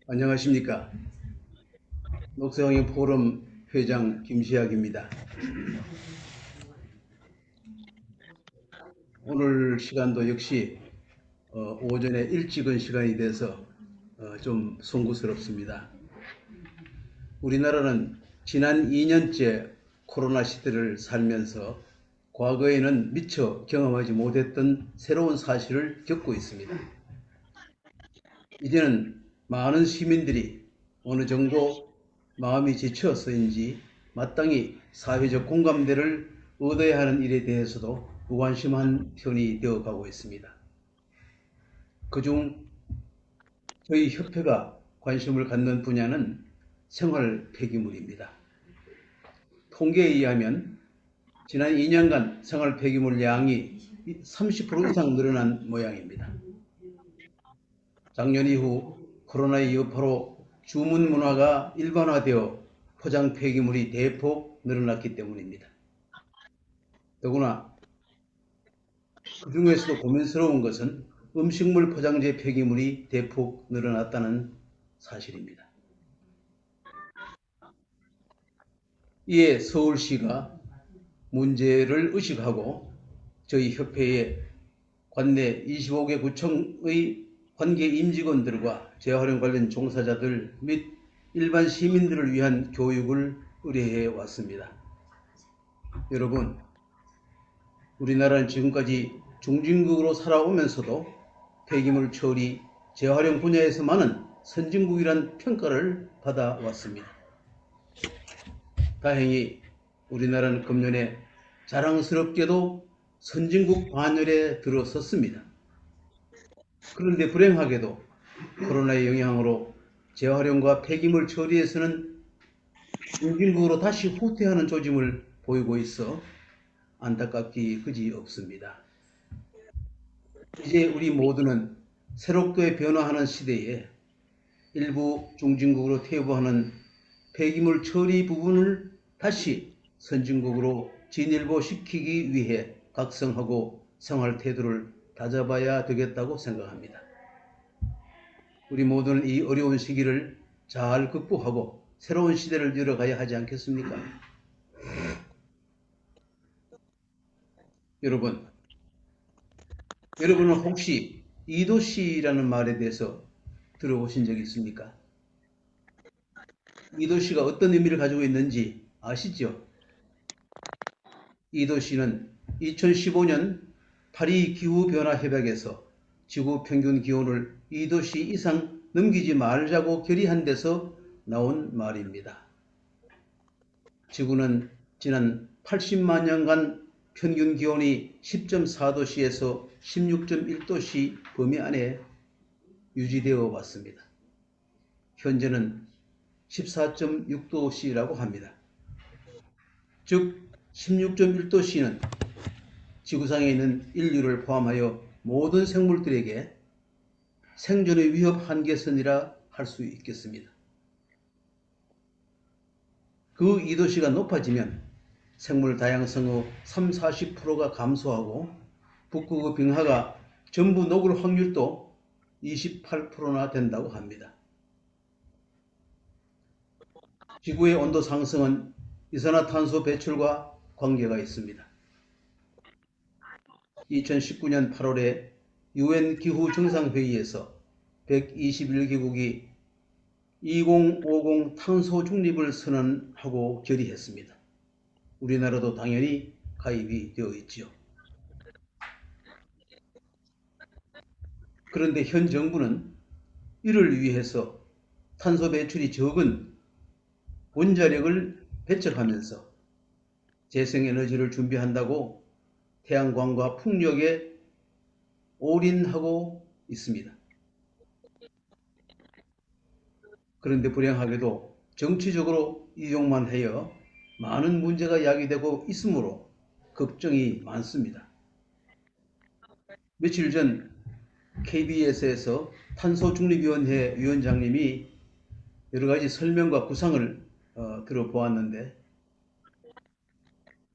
안녕하십니까. 녹색환경 포럼 회장 김시학입니다. 오늘 시간도 역시 오전에 일찍은 시간이 돼서 좀 송구스럽습니다. 우리나라는 지난 2년째 코로나 시대를 살면서 과거에는 미처 경험하지 못했던 새로운 사실을 겪고 있습니다. 이제는 많은 시민들이 어느 정도 마음이 지쳐서인지 마땅히 사회적 공감대를 얻어야 하는 일에 대해서도 무관심한 편이 되어가고 있습니다. 그중 저희 협회가 관심을 갖는 분야는 생활 폐기물입니다. 통계에 의하면 지난 2년간 생활 폐기물 양이 30% 이상 늘어난 모양입니다. 작년 이후 코로나의 여파로 주문 문화가 일반화되어 포장 폐기물이 대폭 늘어났기 때문입니다. 더구나 그 중에서도 고민스러운 것은 음식물 포장재 폐기물이 대폭 늘어났다는 사실입니다. 이에 서울시가 문제를 의식하고 저희 협회의 관내 25개 구청의 관계 임직원들과 재활용 관련 종사자들 및 일반 시민들을 위한 교육을 의뢰해 왔습니다. 여러분, 우리나라는 지금까지 중진국으로 살아오면서도 폐기물 처리, 재활용 분야에서만은 선진국이란 평가를 받아왔습니다. 다행히 우리나라는 금년에 자랑스럽게도 선진국 반열에 들어섰습니다. 그런데 불행하게도 코로나의 영향으로 재활용과 폐기물 처리에서는 중진국으로 다시 후퇴하는 조짐을 보이고 있어 안타깝기 그지없습니다. 이제 우리 모두는 새롭게 변화하는 시대에 일부 중진국으로 퇴보하는 폐기물 처리 부분을 다시 선진국으로 진일보시키기 위해 각성하고 생활 태도를 다잡아야 되겠다고 생각합니다. 우리 모두는 이 어려운 시기를 잘 극복하고 새로운 시대를 열어가야 하지 않겠습니까? 여러분은 혹시 이도시라는 말에 대해서 들어보신 적이 있습니까? 이도시가 어떤 의미를 가지고 있는지 아시죠? 이도시는 2015년 파리 기후변화협약에서 지구 평균 기온을 2도씨 이상 넘기지 말자고 결의한 데서 나온 말입니다. 지구는 지난 80만 년간 평균 기온이 10.4도씨에서 16.1도씨 범위 안에 유지되어 왔습니다. 현재는 14.6도씨라고 합니다. 즉 16.1도씨는 지구상에 있는 인류를 포함하여 모든 생물들에게 생존의 위협 한계선이라 할 수 있겠습니다. 그 2도씨가 높아지면 생물 다양성의 30-40%가 감소하고 북극의 빙하가 전부 녹을 확률도 28%나 된다고 합니다. 지구의 온도 상승은 이산화탄소 배출과 관계가 있습니다. 2019년 8월에 UN 기후정상회의에서 121개국이 2050 탄소 중립을 선언하고 결의했습니다. 우리나라도 당연히 가입이 되어 있지요. 그런데 현 정부는 이를 위해서 탄소 배출이 적은 원자력을 배척하면서 재생에너지를 준비한다고 태양광과 풍력에 올인하고 있습니다. 그런데 불행하게도 정치적으로 이용만 하여 많은 문제가 야기되고 있으므로 걱정이 많습니다. 며칠 전 KBS에서 탄소중립위원회 위원장님이 여러 가지 설명과 구상을 들어보았는데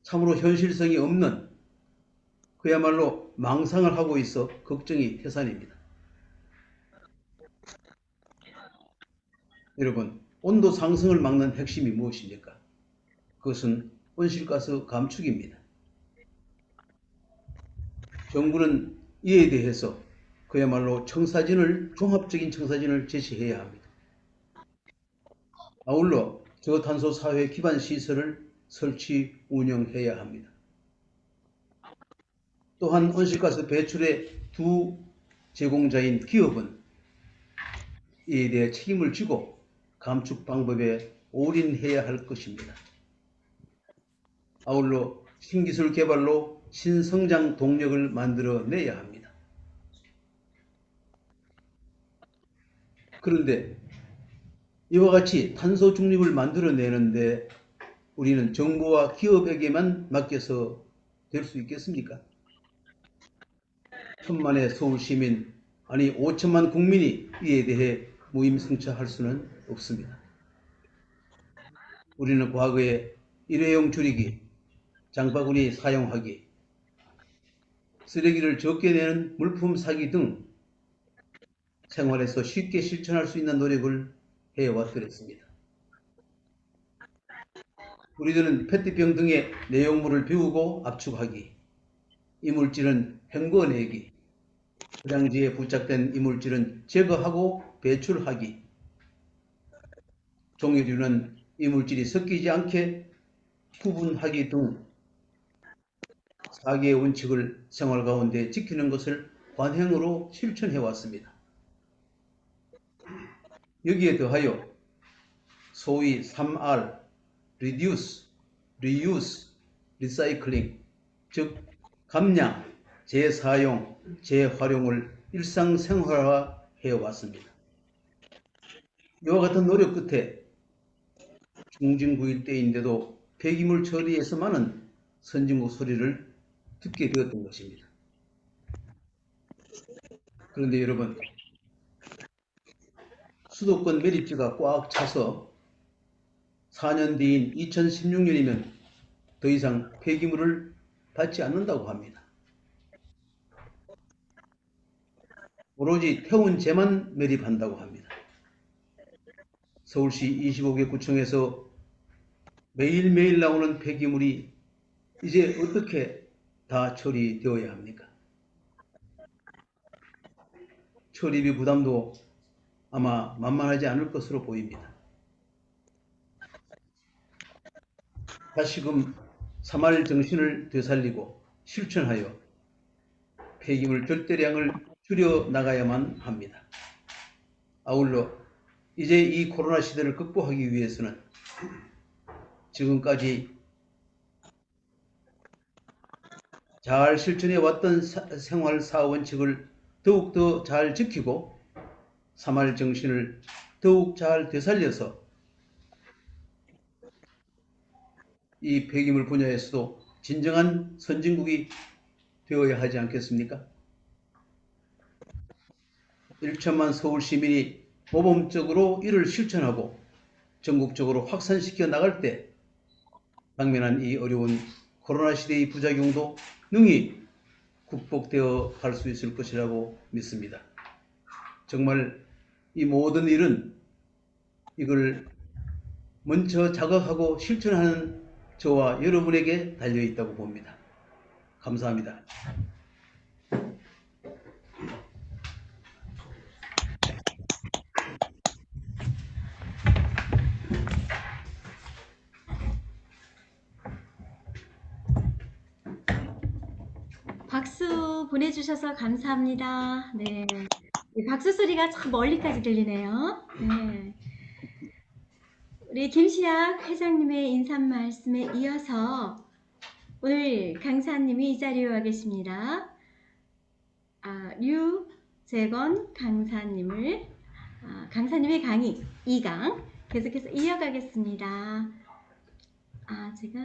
참으로 현실성이 없는 그야말로 망상을 하고 있어 걱정이 태산입니다. 여러분, 온도 상승을 막는 핵심이 무엇입니까? 그것은 온실가스 감축입니다. 정부는 이에 대해서 그야말로 종합적인 청사진을 제시해야 합니다. 아울러 저탄소 사회 기반 시설을 설치, 운영해야 합니다. 또한 온실가스 배출의 두 제공자인 기업은 이에 대해 책임을 지고 감축 방법에 올인해야 할 것입니다. 아울러 신기술 개발로 신성장 동력을 만들어내야 합니다. 그런데 이와 같이 탄소 중립을 만들어내는데 우리는 정부와 기업에게만 맡겨서 될 수 있겠습니까? 천만의 서울 시민, 아니 5천만 국민이 이에 대해 무임승차할 수는 없습니다. 우리는 과거에 일회용 줄이기, 장바구니 사용하기, 쓰레기를 적게 내는 물품 사기 등 생활에서 쉽게 실천할 수 있는 노력을 해왔더랬습니다. 우리들은 페트병 등의 내용물을 비우고 압축하기, 이물질은 헹궈내기, 포장지에 부착된 이물질은 제거하고 배출하기, 종이류는 이물질이 섞이지 않게 구분하기 등 4개의 원칙을 생활 가운데 지키는 것을 관행으로 실천해 왔습니다. 여기에 더하여 소위 3R, Reduce, Reuse, Recycling, 즉 감량, 재사용, 재활용을 일상생활화해 왔습니다. 이와 같은 노력 끝에 중진구일 때인데도 폐기물 처리에서만은 선진국 소리를 듣게 되었던 것입니다. 그런데 여러분, 수도권 매립지가 꽉 차서 4년 뒤인 2016년이면 더 이상 폐기물을 받지 않는다고 합니다. 오로지 태운제만 매립한다고 합니다. 서울시 25개 구청에서 매일매일 나오는 폐기물이 이제 어떻게 다 처리되어야 합니까? 처리비 부담도 아마 만만하지 않을 것으로 보입니다. 다시금 3할 정신을 되살리고 실천하여 폐기물 절대량을 줄여 나가야만 합니다. 아울러 이제 이 코로나 시대를 극복하기 위해서는 지금까지 잘 실천해 왔던 생활 사원칙을 더욱더 잘 지키고 3할 정신을 더욱 잘 되살려서 이 폐기물 분야에서도 진정한 선진국이 되어야 하지 않겠습니까? 1천만 서울 시민이 모범적으로 이를 실천하고 전국적으로 확산시켜 나갈 때 당면한 이 어려운 코로나 시대의 부작용도 능히 극복되어 갈 수 있을 것이라고 믿습니다. 정말 이 모든 일은 이걸 먼저 자각하고 실천하는 저와 여러분에게 달려있다고 봅니다. 감사합니다. 박수 보내주셔서 감사합니다. 네. 박수 소리가 참 멀리까지 들리네요. 네. 우리 김시학 회장님의 인사 말씀에 이어서 오늘 강사님이 이 자리에 와 계십니다. 류재건 강사님을 강사님의 강의 2강 계속해서 이어가겠습니다. 제가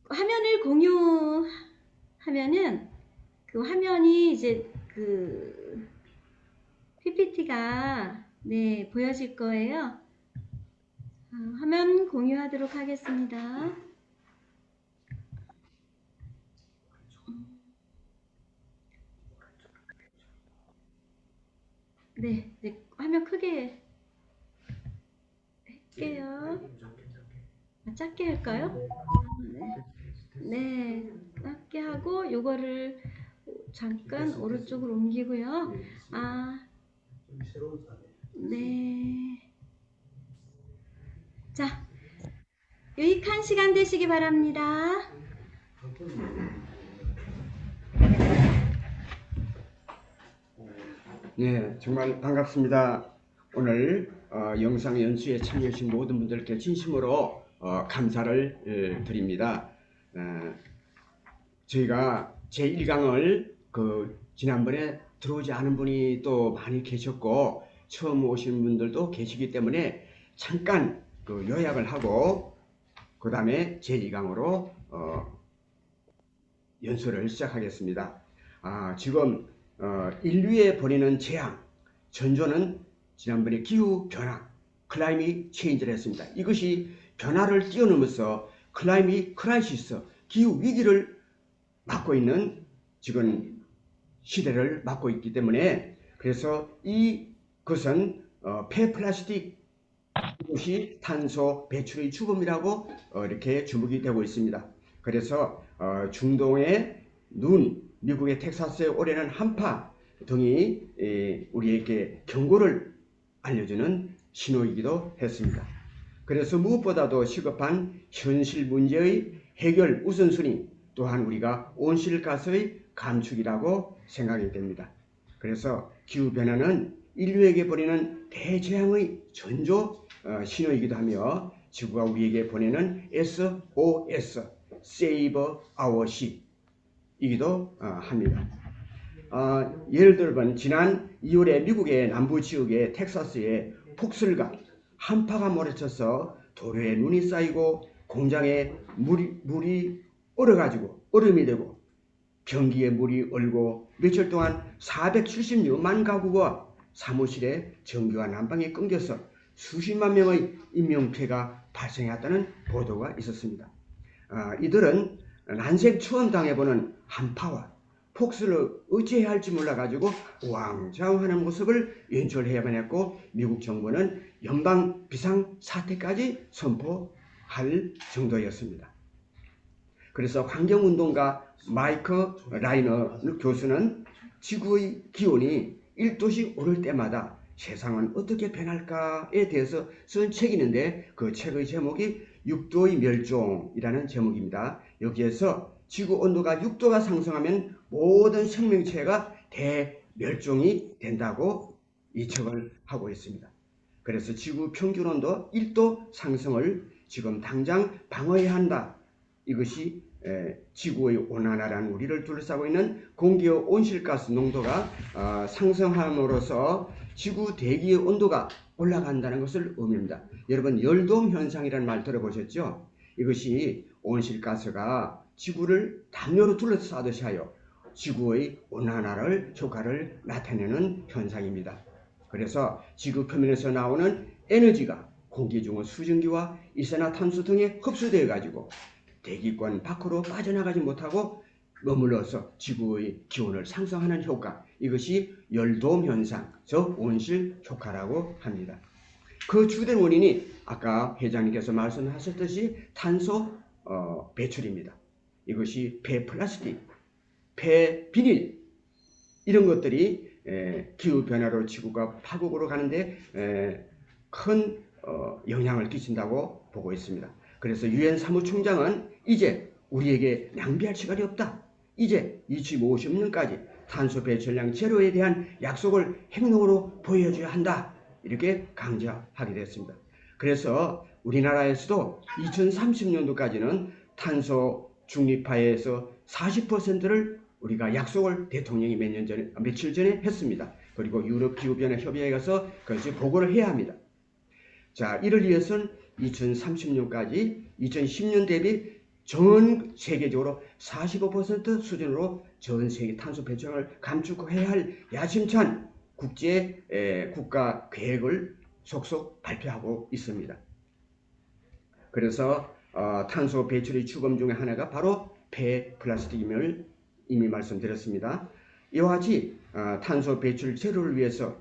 화면을 공유하면은 그 화면이 이제 그 PPT가 네 보여질 거예요. 화면 공유하도록 하겠습니다. 네, 이제 화면 크게 할게요. 작게 할까요? 네. 네, 작게 하고 요거를 잠깐 오른쪽으로 옮기고요. 아, 네. 자, 유익한 시간 되시기 바랍니다. 네, 정말 반갑습니다. 오늘 영상 연수에 참여해주신 모든 분들께 진심으로 감사를 드립니다. 저희가 제1강을 지난번에 들어오지 않은 분이 또 많이 계셨고 처음 오신 분들도 계시기 때문에 잠깐 요약을 하고 그 다음에 제2강으로 연수를 시작하겠습니다. 지금 인류에 벌이는 재앙, 전조는 지난번에 기후변화, 클라이밋 체인지를 했습니다. 이것이 변화를 뛰어넘어서 클라이밋 크라이시스, 기후위기를 맞고 있는 지금 시대를 맞고 있기 때문에 그래서 이것은 폐플라스틱 이것이 탄소 배출의 주범이라고 이렇게 주목이 되고 있습니다. 그래서 중동의 눈, 미국의 텍사스에 올해는 한파 등이 우리에게 경고를 알려주는 신호이기도 했습니다. 그래서 무엇보다도 시급한 현실 문제의 해결 우선순위 또한 우리가 온실가스의 감축이라고 생각이 됩니다. 그래서 기후변화는 인류에게 보내는 대재앙의 전조 신호이기도 하며 지구가 우리에게 보내는 SOS, Save Our Ship 이기도 합니다. 예를 들면 지난 2월에 미국의 남부 지역의 텍사스에 폭설과 한파가 몰아쳐서 도로에 눈이 쌓이고 공장에 물이 얼어가지고 얼음이 되고 변기에 물이 얼고 며칠 동안 476만 가구가 사무실에 전기와 난방이 끊겨서 수십만 명의 인명피해가 발생했다는 보도가 있었습니다. 이들은 난생 처음 당해보는 한파와 폭설을 어찌해야 할지 몰라가지고 우왕좌왕하는 모습을 연출해야만 했고 미국 정부는 연방 비상사태까지 선포할 정도였습니다. 그래서 환경운동가 마이크 라이너 교수는 지구의 기온이 1도씩 오를 때마다 세상은 어떻게 변할까에 대해서 쓴 책이 있는데 그 책의 제목이 6도의 멸종이라는 제목입니다. 여기에서 지구 온도가 6도가 상승하면 모든 생명체가 대멸종이 된다고 이 책을 하고 있습니다. 그래서 지구 평균 온도 1도 상승을 지금 당장 방어해야 한다. 이것이 지구의 온난화라는 우리를 둘러싸고 있는 공기의 온실가스 농도가 상승함으로써 지구 대기의 온도가 올라간다는 것을 의미합니다. 여러분 열돔 현상이라는 말 들어보셨죠? 이것이 온실가스가 지구를 담요로 둘러싸듯이 하여 지구의 온난화를 효과를 나타내는 현상입니다. 그래서 지구 표면에서 나오는 에너지가 공기 중의 수증기와 이산화탄소 등에 흡수되어 가지고 대기권 밖으로 빠져나가지 못하고 머물러서 지구의 기온을 상승하는 효과, 이것이 열돔 현상, 즉 온실 효과라고 합니다. 그 주된 원인이 아까 회장님께서 말씀하셨듯이 탄소 배출입니다. 이것이 폐플라스틱, 폐비닐 이런 것들이 기후변화로 지구가 파국으로 가는데 큰 영향을 끼친다고 보고 있습니다. 그래서 유엔 사무총장은 이제 우리에게 낭비할 시간이 없다. 이제 2050년까지 탄소 배출량 제로에 대한 약속을 행동으로 보여줘야 한다. 이렇게 강조하게 됐습니다. 그래서 우리나라에서도 2030년도까지는 탄소 중립화에서 40%를 우리가 약속을 대통령이 며칠 전에 했습니다. 그리고 유럽 기후변화 협의회에 가서 그것을 보고를 해야 합니다. 자, 이를 위해서는 2030년까지 2010년 대비 전 세계적으로 45% 수준으로 전 세계 탄소 배출량을 감축해야 할 야심찬 국제 국가 계획을 속속 발표하고 있습니다. 그래서 탄소 배출의 주범 중에 하나가 바로 폐플라스틱임을 이미 말씀드렸습니다. 이와 같이 탄소 배출 제로를 위해서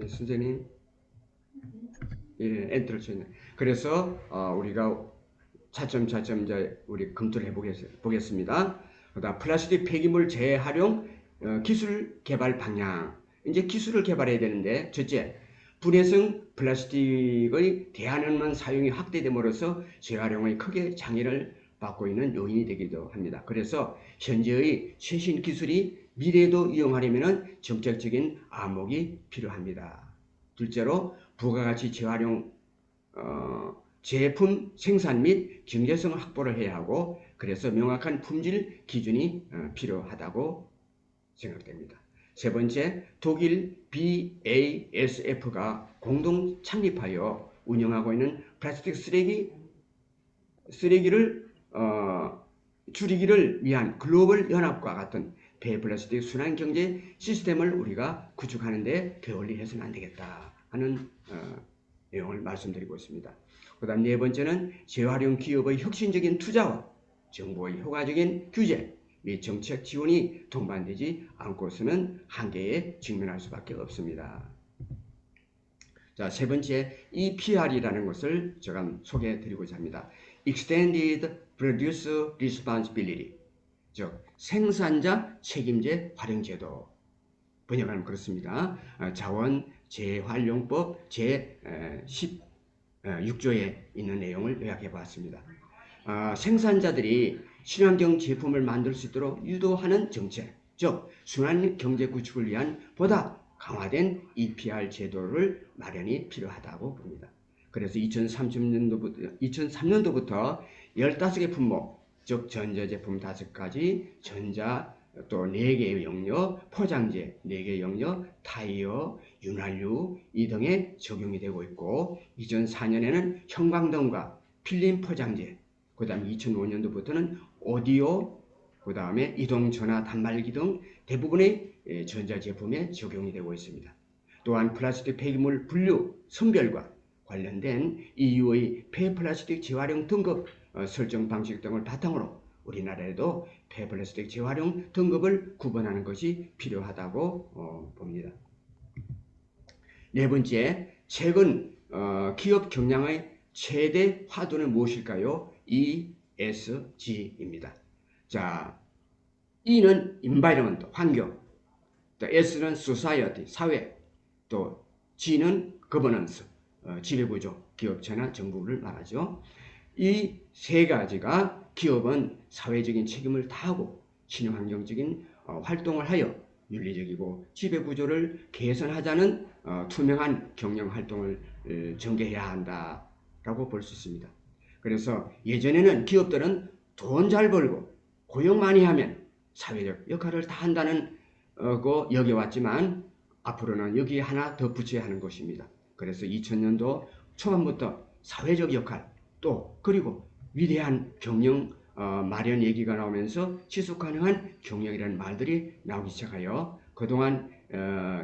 선생님, 예, 엔터를 쳐있네. 그래서 우리가 차츰차츰 이제 우리 검토를 해보겠습니다. 그다음 플라스틱 폐기물 재활용 기술 개발 방향. 이제 기술을 개발해야 되는데, 첫째, 분해성 플라스틱의 대한민국 사용이 확대됨으로써 재활용에 크게 장애를 받고 있는 요인이 되기도 합니다. 그래서 현재의 최신 기술이 미래에도 이용하려면 정책적인 안목이 필요합니다. 둘째로 부가가치 재활용 제품 생산 및 경제성 확보를 해야 하고, 그래서 명확한 품질 기준이 필요하다고 생각됩니다. 세 번째, 독일 BASF가 공동 창립하여 운영하고 있는 플라스틱 쓰레기를 줄이기를 위한 글로벌 연합과 같은 폐플라스틱 순환 경제 시스템을 우리가 구축하는 데 게을리해서는 안 되겠다 하는 내용을 말씀드리고 있습니다. 그 다음 네 번째는 재활용 기업의 혁신적인 투자와 정부의 효과적인 규제 및 정책 지원이 동반되지 않고서는 한계에 직면할 수밖에 없습니다. 자, 세 번째 EPR이라는 것을 제가 소개해 드리고자 합니다. Extended Producer Responsibility, 즉 생산자 책임제 활용 제도. 번역하면 그렇습니다. 자원 재활용법 제16조에 있는 내용을 요약해 보았습니다. 생산자들이 친환경 제품을 만들 수 있도록 유도하는 정책, 즉 순환 경제 구축을 위한 보다 강화된 EPR 제도를 마련이 필요하다고 봅니다. 그래서 2003년도부터 15개 품목, 즉 전자제품 5가지, 전자 또 4개의 영역, 포장재 4개의 영역, 타이어, 윤활유 이 등에 적용이 되고 있고, 2004년에는 형광등과 필름 포장재, 그 다음 2005년도부터는 오디오, 그 다음에 이동전화 단말기 등 대부분의 전자제품에 적용이 되고 있습니다. 또한 플라스틱 폐기물 분류 선별과 관련된 EU의 폐플라스틱 재활용 등급 설정 방식 등을 바탕으로 우리나라에도 폐플라스틱 재활용 등급을 구분하는 것이 필요하다고 봅니다. 네 번째, 최근 기업 경영의 최대 화두는 무엇일까요? ESG입니다. 자, E는 environment, 환경, 또 S는 society, 사회, 또 G는 governance, 지배구조, 기업체나 정부를 말하죠. 이 세 가지가 기업은 사회적인 책임을 다하고 친환경적인 활동을 하여 윤리적이고 지배구조를 개선하자는 투명한 경영활동을 전개해야 한다라고 볼 수 있습니다. 그래서 예전에는 기업들은 돈 잘 벌고 고용 많이 하면 사회적 역할을 다 한다는 거 여겨왔지만, 앞으로는 여기 하나 더 붙여야 하는 것입니다. 그래서 2000년도 초반부터 사회적 역할, 또 그리고 위대한 경영 마련 얘기가 나오면서 지속 가능한 경영이라는 말들이 나오기 시작하여 그동안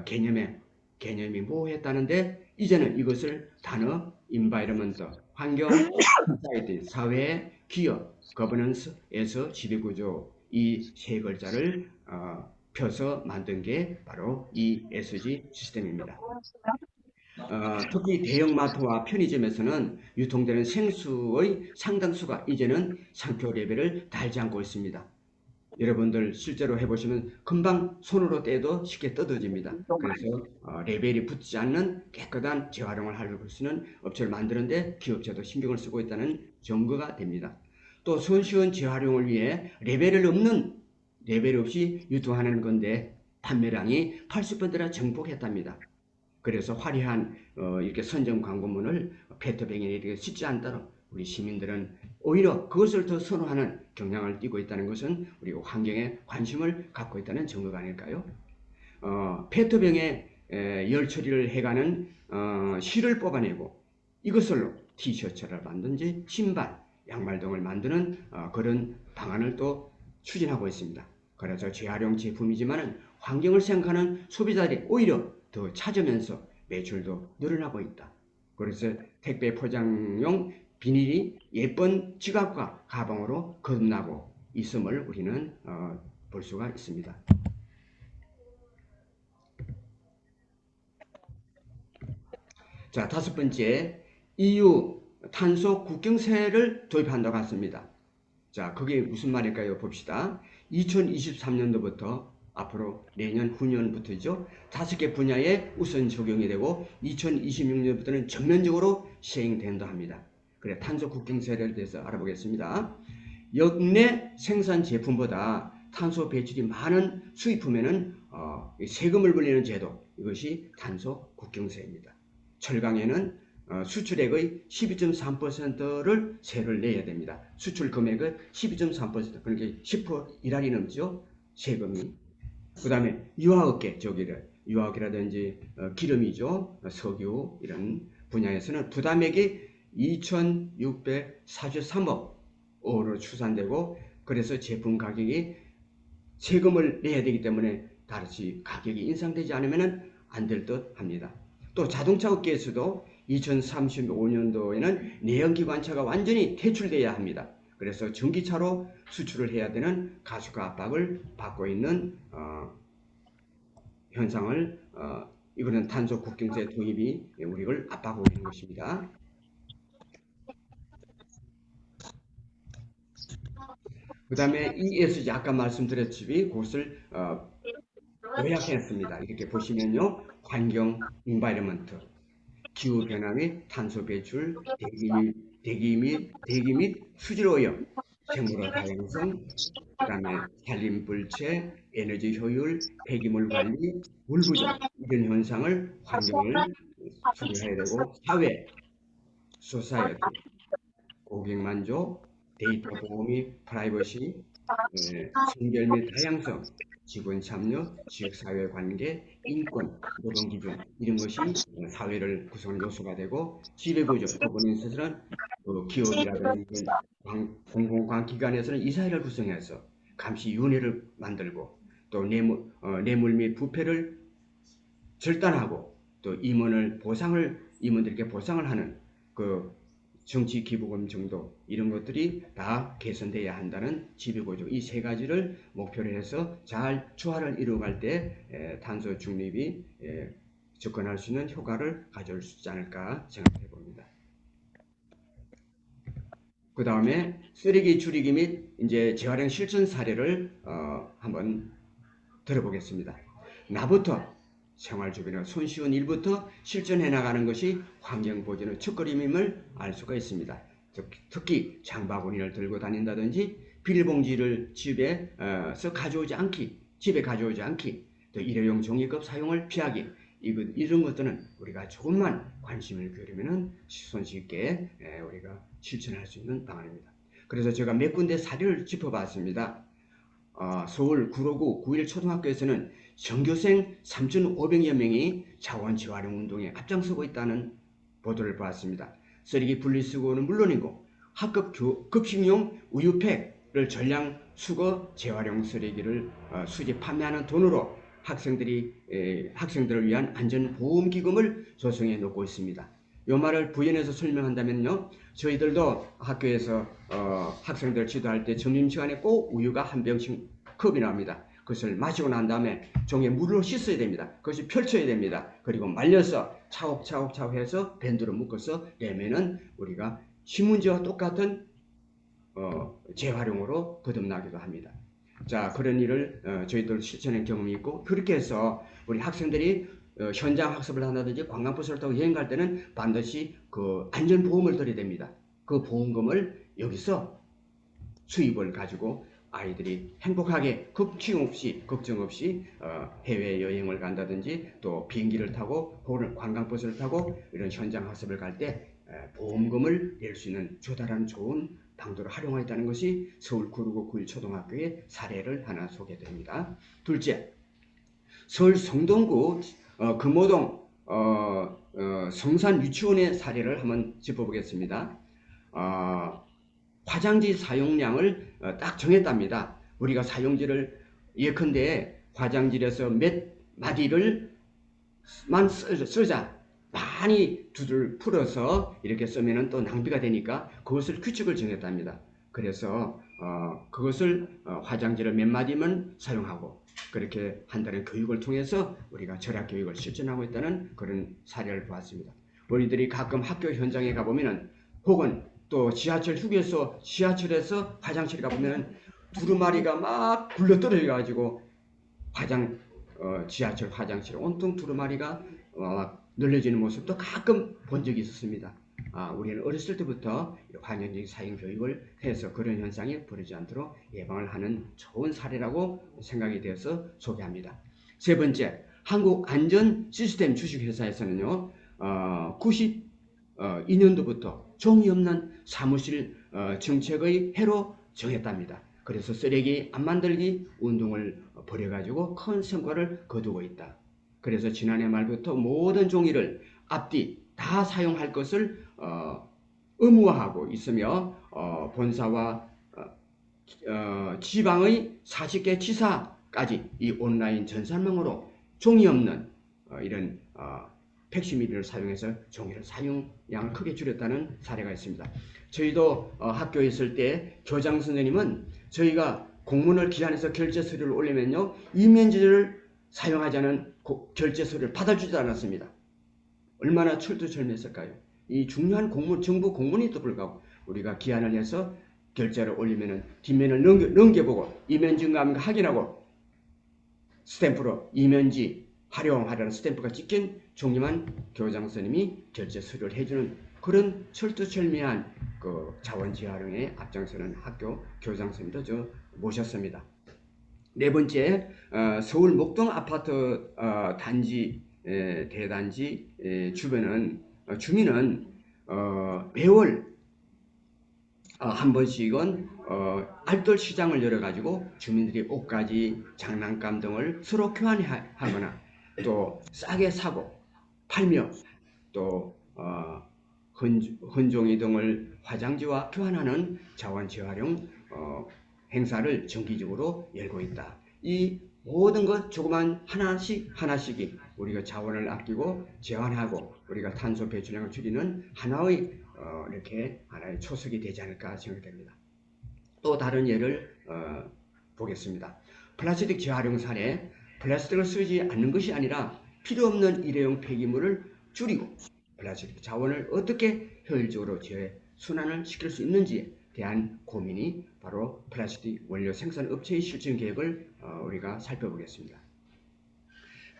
개념이 모호했다는데, 이제는 이것을 단어 environment, 환경, society, 사회, 기업, governance에서 지배구조 이 세 글자를 펴서 만든 게 바로 ESG 시스템입니다. 특히 대형마트와 편의점에서는 유통되는 생수의 상당수가 이제는 상표 레벨을 달지 않고 있습니다. 여러분들 실제로 해보시면 금방 손으로 떼도 쉽게 뜯어집니다. 그래서 레벨이 붙지 않는 깨끗한 재활용을 할 수 있는 업체를 만드는데 기업체도 신경을 쓰고 있다는 증거가 됩니다. 또 손쉬운 재활용을 위해 레벨 없이 유통하는 건데 판매량이 80%나 증폭했답니다. 그래서 화려한 이렇게 선정 광고문을 페트병에 이렇게 싣지 않도록 우리 시민들은 오히려 그것을 더 선호하는 경향을 띠고 있다는 것은 우리가 환경에 관심을 갖고 있다는 증거가 아닐까요? 페트병에 열 처리를 해가는 실을 뽑아내고 이것으로 티셔츠를 만든지 신발, 양말 등을 만드는 그런 방안을 또 추진하고 있습니다. 그래서 재활용 제품이지만 환경을 생각하는 소비자들이 오히려 더 찾으면서 매출도 늘어나고 있다. 그래서 택배 포장용 비닐이 예쁜 지갑과 가방으로 거듭나고 있음을 우리는 볼 수가 있습니다. 자, 다섯 번째, EU 탄소 국경세를 도입한다고 했습니다. 자, 그게 무슨 말일까요? 봅시다. 2023년도부터 앞으로 내년 후년부터죠. 5개 분야에 우선 적용이 되고 2026년부터는 전면적으로 시행된다 합니다. 그래, 탄소 국경세를 대해서 알아보겠습니다. 역내 생산 제품보다 탄소 배출이 많은 수입품에는 세금을 물리는 제도, 이것이 탄소 국경세입니다. 철강에는 수출액의 12.3%를 세를 내야 됩니다. 수출 금액의 12.3%, 그러니까 10% 일할이 넘죠, 세금이. 그 다음에 유화업계 쪽이래, 유화업계라든지 기름이죠, 석유 이런 분야에서는 부담액이 2,643억 원으로 추산되고, 그래서 제품 가격이 세금을 내야 되기 때문에 다시 가격이 인상되지 않으면 안 될 듯 합니다. 또 자동차 업계에서도 2035년도에는 내연기관차가 완전히 퇴출돼야 합니다. 그래서 전기차로 수출을 해야 되는 가속화 압박을 받고 있는 현상을 이거는 탄소 국경세 도입이 우리를 압박하고 있는 것입니다. 그 다음에 ESG, 아까 말씀드렸지만 그것을 요약했습니다. 이렇게 보시면요, 환경, 인바이러먼트, 기후변화 및 탄소 배출, 대기 및 수질 오염, 생물의 다양성, 그 다음에 산림불체, 에너지 효율, 폐기물 관리, 물 부족, 이런 현상을, 환경을 수리해야 되고, 사회, 소사이어티, 고객 만족, 데이터 보호 및 프라이버시, 성별 및 다양성, 직원 참여, 지역사회 관계, 인권, 노동 기준, 이런 것이 사회를 구성하는 요소가 되고, 지배구조, 부분에 있어서는 기업이라든지 공공기관에서는 이사회를 구성해서 감시위원회를 만들고, 또 뇌물 및 부패를 절단하고, 또 임원들에게 보상을 하는 그 정치 기부금 정도, 이런 것들이 다 개선돼야 한다는 지배구조, 이 세 가지를 목표로 해서 잘 조화를 이루어갈 때 탄소 중립이 접근할 수 있는 효과를 가져올 수 있지 않을까 생각해 봅니다. 그 다음에 쓰레기 줄이기 및 이제 재활용 실천 사례를 한번 들어보겠습니다. 나부터 생활 주변의 손쉬운 일부터 실천해 나가는 것이 환경보존의 첫걸음임을 알 수가 있습니다. 특히 장바구니를 들고 다닌다든지 비닐봉지를 집에 가져오지 않기, 또 일회용 종이컵 사용을 피하기, 이런 것들은 우리가 조금만 관심을 기울이면 손쉽게 우리가 실천할 수 있는 방안입니다. 그래서 제가 몇 군데 사례를 짚어봤습니다. 서울 구로구 9일 초등학교에서는 전교생 3,500여 명이 자원 재활용 운동에 앞장서고 있다는 보도를 보았습니다. 쓰레기 분리수거는 물론이고 학급 급식용 우유팩을 전량 수거 재활용 쓰레기를 수집 판매하는 돈으로 학생들을 위한 안전보험기금을 조성해 놓고 있습니다. 이 말을 부연해서 설명한다면요, 저희들도 학교에서 학생들 지도할 때 점심시간에 꼭 우유가 한 병씩 컵이 나옵니다. 그것을 마시고 난 다음에 종이에 물로 씻어야 됩니다. 그것이 펼쳐야 됩니다. 그리고 말려서 차곡차곡 해서 밴드로 묶어서 내면은 우리가 신문지와 똑같은 재활용으로 거듭나기도 합니다. 자, 그런 일을 저희들 실천한 경험이 있고, 그렇게 해서 우리 학생들이 현장 학습을 한다든지 관광버스를 타고 여행 갈 때는 반드시 그 안전보험을 들어야 됩니다. 그 보험금을 여기서 수입을 가지고 아이들이 행복하게 걱정 없이 해외여행을 간다든지 또 비행기를 타고 혹은 관광버스를 타고 이런 현장 학습을 갈 때 보험금을 낼 수 있는 조달하는 좋은 방도를 활용하였다는 것이 서울 구로구 9일 초등학교의 사례를 하나 소개드립니다. 둘째, 서울 성동구 금호동 성산 유치원의 사례를 한번 짚어보겠습니다. 화장지 사용량을 딱 정했답니다. 우리가 사용지를 예컨대 화장지에서 몇 마디를만 쓰자, 많이 두들 풀어서 이렇게 쓰면 또 낭비가 되니까 그것을 규칙을 정했답니다. 그래서 그것을 화장지를 몇 마디만 사용하고 그렇게 한다는 교육을 통해서 우리가 절약 교육을 실천하고 있다는 그런 사례를 보았습니다. 우리들이 가끔 학교 현장에 가보면은 혹은 또 지하철 휴게소, 지하철에서 화장실에 가보면은 두루마리가 막 굴러 떨어져가지고 지하철 화장실 온통 두루마리가 막 늘려지는 모습도 가끔 본 적이 있었습니다. 우리는 어렸을 때부터 환경적 사용 교육을 해서 그런 현상이 벌어지지 않도록 예방을 하는 좋은 사례라고 생각이 되어서 소개합니다. 세 번째, 한국안전시스템 주식회사에서는요, 92년도부터 종이 없는 사무실 정책의 해로 정했답니다. 그래서 쓰레기 안 만들기 운동을 벌여가지고 큰 성과를 거두고 있다. 그래서 지난해 말부터 모든 종이를 앞뒤 다 사용할 것을 의무화하고 있으며 본사와 지방의 40개 지사까지 이 온라인 전산망으로 종이 없는 이런 팩시밀리를 사용해서 종이를 사용량을 크게 줄였다는 사례가 있습니다. 저희도 학교에 있을 때 교장 선생님은 저희가 공문을 기한해서 결제 서류를 올리면요, 이면지를 사용하지 않은 결제 서류를 받아주지 않았습니다. 얼마나 철두철미했을까요? 이 중요한 공문, 정부 공문에도 불구하고 우리가 기한을 해서 결제를 올리면은 뒷면을 넘겨보고 이면지 인가하는가 확인하고 스탬프로 이면지 활용하라는 스탬프가 찍힌 종이만 교장 선생님이 결제 서류를 해주는 그런 철두철미한 그 자원 재활용에 앞장서는 학교 교장 선생님도 저 모셨습니다. 네 번째, 서울 목동 아파트 단지 대단지 주민은 매월 한 번씩은 알뜰 시장을 열어가지고 주민들이 옷가지, 장난감 등을 서로 교환하거나 또 싸게 사고 팔며 또 헌종이 등을 화장지와 교환하는 자원 재활용 행사를 정기적으로 열고 있다. 이 모든 것 조그만 하나씩이 우리가 자원을 아끼고 재환하고 우리가 탄소 배출량을 줄이는 하나의 이렇게 하나의 초석이 되지 않을까 생각됩니다. 또 다른 예를 보겠습니다. 플라스틱 재활용 사례. 플라스틱을 쓰지 않는 것이 아니라 필요 없는 일회용 폐기물을 줄이고 플라스틱 자원을 어떻게 효율적으로 재순환을 시킬 수 있는지에 대한 고민이 바로 플라스틱 원료 생산 업체의 실천 계획을 우리가 살펴보겠습니다.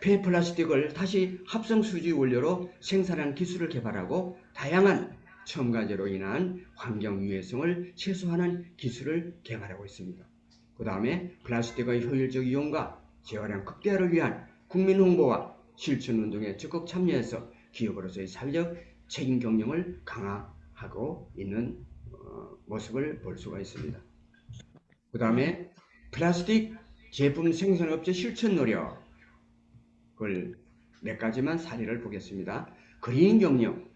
폐플라스틱을 다시 합성수지 원료로 생산하는 기술을 개발하고 다양한 첨가제로 인한 환경 유해성을 최소화하는 기술을 개발하고 있습니다. 그 다음에 플라스틱의 효율적 이용과 재활용 극대화를 위한 국민 홍보와 실천 운동에 적극 참여해서 기업으로서의 사회적 책임 경영을 강화하고 있는 모습을 볼 수가 있습니다. 그 다음에 플라스틱 제품 생산업체 실천 노력을 몇 가지만 사례를 보겠습니다. 그린 경영,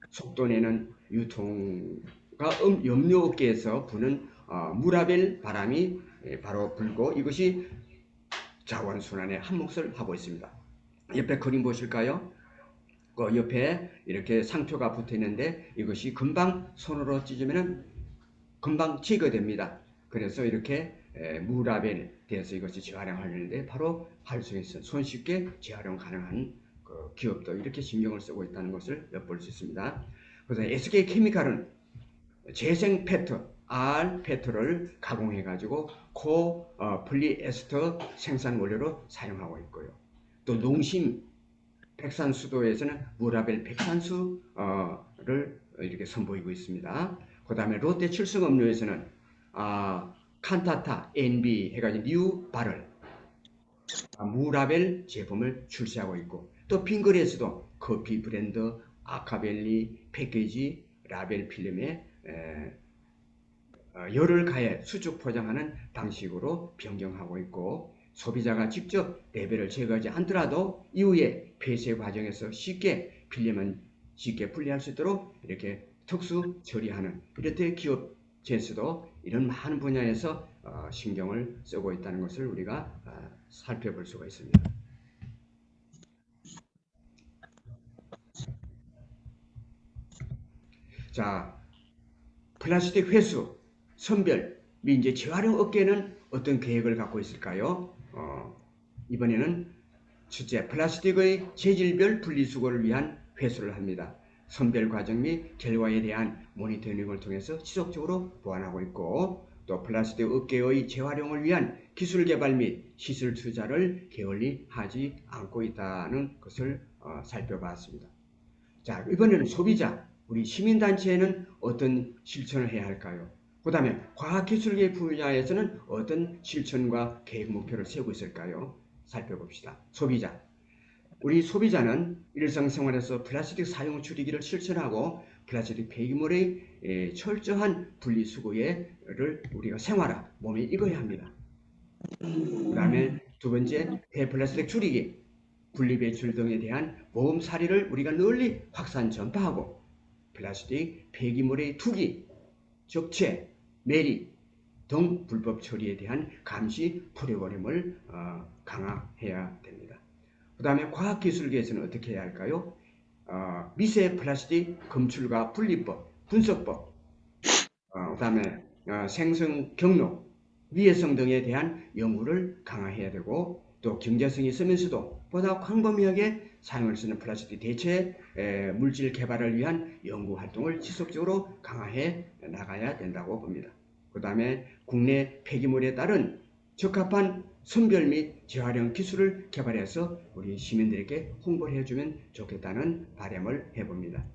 속도 내는 유통과 염료업계에서 부는 무라벨 바람이 바로 불고 이것이 자원순환에 한 몫을 하고 있습니다. 옆에 그림 보실까요? 그 옆에 이렇게 상표가 붙어 있는데 이것이 금방 손으로 찢으면 금방 제거됩니다. 그래서 이렇게 무라벨 돼서 이것이 재활용하려는데 바로 할 수 있어 손쉽게 재활용 가능한 그 기업도 이렇게 신경을 쓰고 있다는 것을 엿볼 수 있습니다. 그래서 SK케미칼은 재생 페트, R 페트를 가공해 가지고 폴리에스터 생산 원료로 사용하고 있고요. 또 농심 백산수도에서는 무라벨 백산수를 이렇게 선보이고 있습니다. 그 다음에 롯데 칠성음료에서는 칸타타, NB 해가지고 뉴 바럴 무라벨 제품을 출시하고 있고 또 빙그레에서도 커피 브랜드 아카벨리 패키지 라벨 필름에 열을 가해 수축 포장하는 방식으로 변경하고 있고 소비자가 직접 레벨을 제거하지 않더라도 이후에 폐쇄 과정에서 쉽게 필름은 쉽게 분리할 수 있도록 이렇게 특수 처리하는 이렇게 기업체에서도 이런 많은 분야에서 신경을 쓰고 있다는 것을 우리가 살펴볼 수가 있습니다. 자, 플라스틱 회수, 선별, 및 이제 재활용 업계는 어떤 계획을 갖고 있을까요? 이번에는 첫째, 플라스틱의 재질별 분리수거를 위한 회수를 합니다. 선별 과정 및 결과에 대한 모니터링을 통해서 지속적으로 보완하고 있고, 또 플라스틱 업계의 재활용을 위한 기술 개발 및 시설 투자를 게을리하지 않고 있다는 것을 살펴봤습니다. 자, 이번에는 소비자, 우리 시민단체에는 어떤 실천을 해야 할까요? 그 다음에 과학기술계 분야에서는 어떤 실천과 계획 목표를 세우고 있을까요? 살펴봅시다. 소비자. 우리 소비자는 일상생활에서 플라스틱 사용 줄이기를 실천하고 플라스틱 폐기물의 철저한 분리수거를 우리가 생활화, 몸에 익어야 합니다. 그 다음에 두 번째, 폐플라스틱 줄이기, 분리배출 등에 대한 모험 사례를 우리가 널리 확산 전파하고 플라스틱 폐기물의 투기, 적체, 매리 등 불법 처리에 대한 감시 프로그램을 강화해야 됩니다. 그 다음에 과학기술계에서는 어떻게 해야 할까요? 미세 플라스틱 검출과 분리법, 분석법, 그 다음에 생성 경로, 위해성 등에 대한 연구를 강화해야 되고, 또 경제성이 있으면서도 보다 광범위하게 사용할 수 있는 플라스틱 대체 물질 개발을 위한 연구 활동을 지속적으로 강화해 나가야 된다고 봅니다. 그 다음에 국내 폐기물에 따른 적합한 선별 및 재활용 기술을 개발해서 우리 시민들에게 홍보를 해주면 좋겠다는 바람을 해봅니다.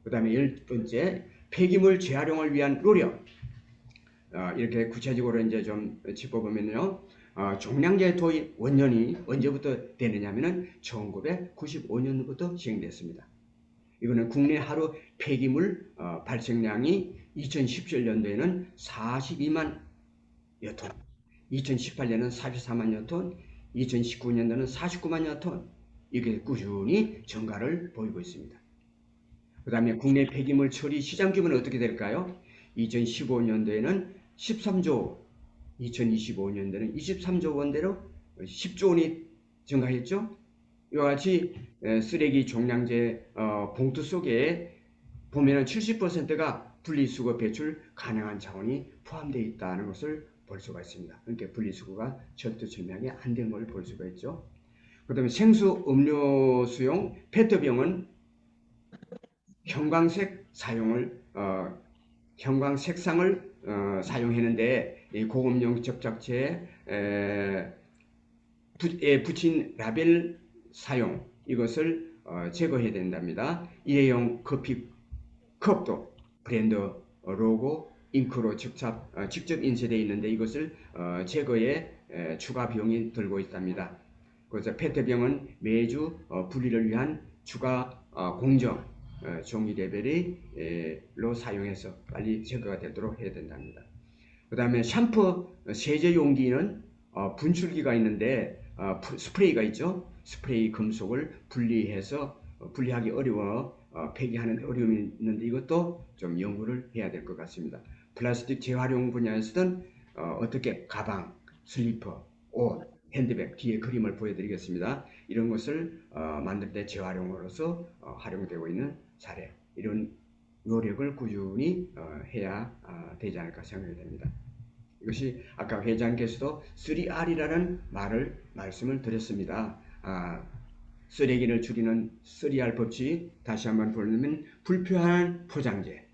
그 다음에 10번째, 폐기물 재활용을 위한 노력. 이렇게 구체적으로 이제 좀 짚어보면요. 종량제 도입 원년이 언제부터 되느냐면은 1995년부터 시행됐습니다. 이거는 국내 하루 폐기물 발생량이 2017년도에는 42만여 톤, 2018년은 44만여 톤, 2019년도는 49만여 톤, 이게 꾸준히 증가를 보이고 있습니다. 그 다음에 국내 폐기물 처리 시장 규모는 어떻게 될까요? 2015년도에는 13조, 2025년도에는 23조 원대로 10조 원이 증가했죠. 이와 같이 쓰레기 종량제 봉투 속에 보면 70%가 분리수거 배출 가능한 자원이 포함되어 있다는 것을 볼 수가 있습니다. 그러니까 분리수거가 철두철미하게 안 된 걸 볼 수가 있죠. 그 다음에 생수 음료수용 페트병은 형광색 색상을 사용했는데 이 고급용 접착제에 붙인 라벨 사용, 이것을 제거해야 된답니다. 일회용 커피 컵도 브랜드 로고 잉크로 직접 인쇄되어 있는데 이것을 제거에 추가 비용이 들고 있답니다. 그래서 페트병은 매주 분리를 위한 추가 공정 종이 레벨로 사용해서 빨리 제거가 되도록 해야 된답니다. 그 다음에 샴푸 세제 용기는 분출기가 있는데 스프레이가 있죠. 스프레이 금속을 분리해서 분리하기 어려워 폐기하는 어려움이 있는데 이것도 좀 연구를 해야 될 것 같습니다. 플라스틱 재활용 분야에서는 어떻게 가방, 슬리퍼, 옷, 핸드백 뒤에 그림을 보여드리겠습니다. 이런 것을 만들 때 재활용으로서 활용되고 있는 사례, 이런 노력을 꾸준히 해야 되지 않을까 생각이 됩니다. 이것이 아까 회장께서도 3R이라는 말씀을 드렸습니다. 쓰레기를 줄이는 3R 법칙 다시 한번 보려면 불필요한 포장재,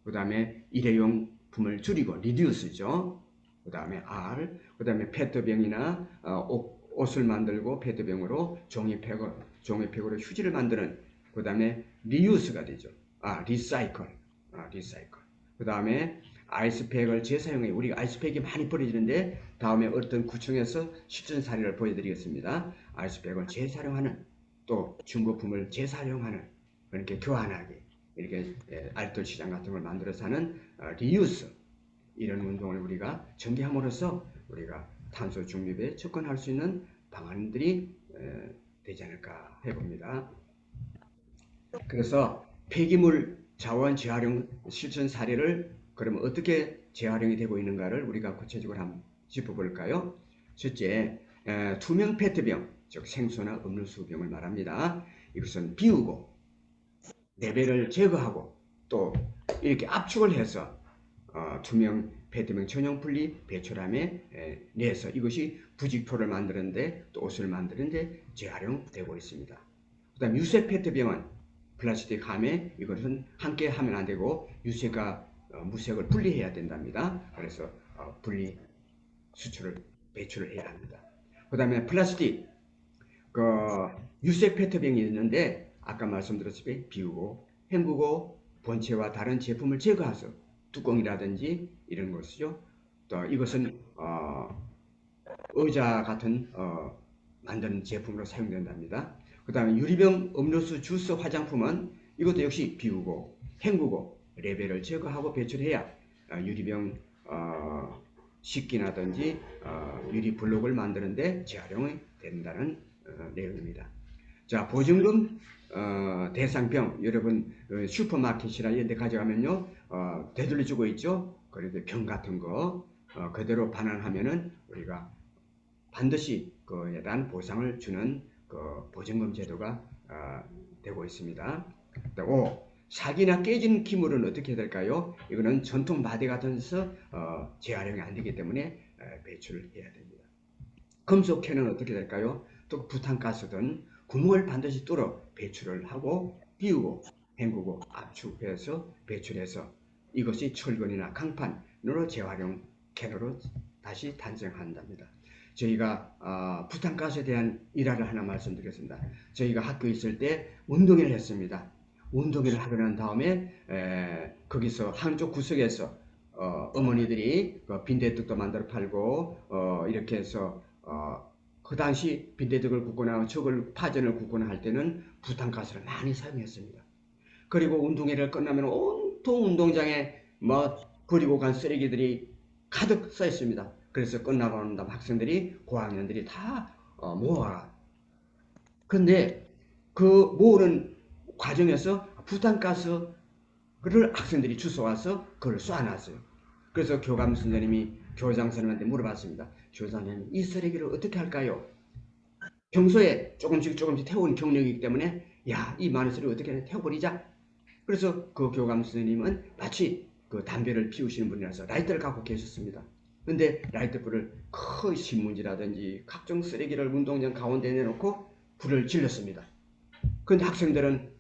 그 다음에 일회용품을 줄이고 리듀스죠. 그 다음에 R, 그 다음에 페트병이나 옷을 만들고 페트병으로 종이팩으로 휴지를 만드는, 그 다음에 리유스가 되죠. 리사이클. 그 다음에 아이스팩을 재사용해. 우리가 아이스팩이 많이 버려지는데 다음에 어떤 구청에서 실전 사례를 보여드리겠습니다. 아이스팩을 재사용하는, 또 중고품을 재사용하는, 그렇게 교환하기, 이렇게 알뜰 시장 같은 걸 만들어서 하는 리유스, 이런 운동을 우리가 전개함으로써 우리가 탄소 중립에 접근할 수 있는 방안들이 되지 않을까 해봅니다. 그래서 폐기물 자원 재활용 실천 사례를 그러면 어떻게 재활용이 되고 있는가를 우리가 구체적으로 한번 짚어볼까요? 첫째, 투명 페트병, 즉 생수나 음료수병을 말합니다. 이것은 비우고 레벨을 제거하고 또 이렇게 압축을 해서 투명 페트병 전용 분리 배출함에 내서 이것이 부직포를 만드는데 또 옷을 만드는데 재활용되고 있습니다. 그 다음 유색 페트병은 플라스틱 함에 이것은 함께 하면 안 되고 유색과 무색을 분리해야 된답니다. 그래서 분리 수출을 배출을 해야 합니다. 그 다음에 플라스틱 그 유색 페트병이 있는데 아까 말씀드렸듯이 비우고 헹구고 본체와 다른 제품을 제거해서 뚜껑이라든지 이런 것이죠. 또 이것은 의자 같은 만드는 제품으로 사용된답니다. 그 다음에 유리병 음료수 주스 화장품은 이것도 역시 비우고 헹구고 레벨을 제거하고 배출해야 유리병 식기나든지 유리 블록을 만드는데 재활용이 된다는 내용입니다. 자, 보증금 대상병 여러분 슈퍼마켓이나 이런 데 가져가면요 되돌려주고 있죠. 그래도 병 같은 거 그대로 반환하면은 우리가 반드시 그에 대한 보상을 주는 그 보증금 제도가 되고 있습니다. 5. 사기나 깨진 기물은 어떻게 될까요? 이거는 전통 마대 같은 데서 재활용이 안 되기 때문에 배출을 해야 됩니다. 금속 캔은 어떻게 될까요? 또 부탄가스든 구멍을 반드시 뚫어 배출을 하고 비우고 헹구고 압축해서 배출해서 이것이 철근이나 강판으로 재활용 캔으로 다시 탄생한답니다. 저희가 부탄가스에 대한 일화를 하나 말씀드리겠습니다. 저희가 학교에 있을 때 운동회를 했습니다. 운동회를 하고 난 다음에 거기서 한쪽 구석에서 어머니들이 빈대떡도 만들어 팔고 이렇게 해서 그 당시 빈대떡을 굽거나 저걸 파전을 굽거나 할 때는 부탄가스를 많이 사용했습니다. 그리고 운동회를 끝나면 온통 운동장에 버리고 간 쓰레기들이 가득 써 있습니다. 그래서 끝나고 난 다음 학생들이 고학년들이 다 모아라. 근데 그 모으는 과정에서 부탄가스를 학생들이 주워와서 그걸 쏴놨어요. 그래서 교감 선생님이 교장 선생님한테 물어봤습니다. 교장님, 이 쓰레기를 어떻게 할까요? 평소에 조금씩 태운 경력이기 때문에 이 많은 쓰레기 어떻게 태워버리자. 그래서 그 교감 선생님은 마치 그 담배를 피우시는 분이라서 라이터를 갖고 계셨습니다. 근데 라이터불을 큰 신문지라든지 각종 쓰레기를 운동장 가운데 내놓고 불을 질렀습니다. 근데 학생들은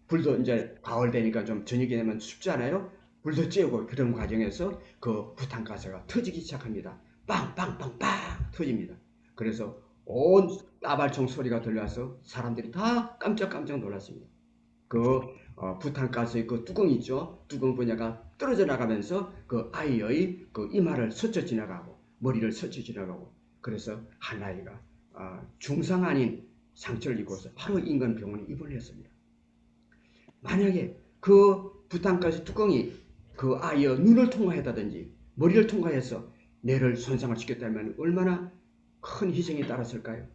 불도 이제 가을 되니까 좀 저녁이 되면 춥잖아요. 불도 쬐고 그런 과정에서 그 부탄가스가 터지기 시작합니다. 빵빵빵빵 터집니다. 그래서 온 따발총 소리가 들려서 사람들이 다 깜짝깜짝 놀랐습니다. 그 부탄가스의 그 뚜껑 있죠. 뚜껑 분야가 떨어져 나가면서 그 아이의 그 이마를 스쳐 지나가고 머리를 스쳐 지나가고 그래서 한 아이가 중상 아닌 상처를 입고서 바로 인간병원에 입원을 했습니다. 만약에 그 부탄가스 뚜껑이 그 아이의 눈을 통과했다든지 머리를 통과해서 뇌를 손상을 시켰다면 얼마나 큰 희생이 따랐을까요?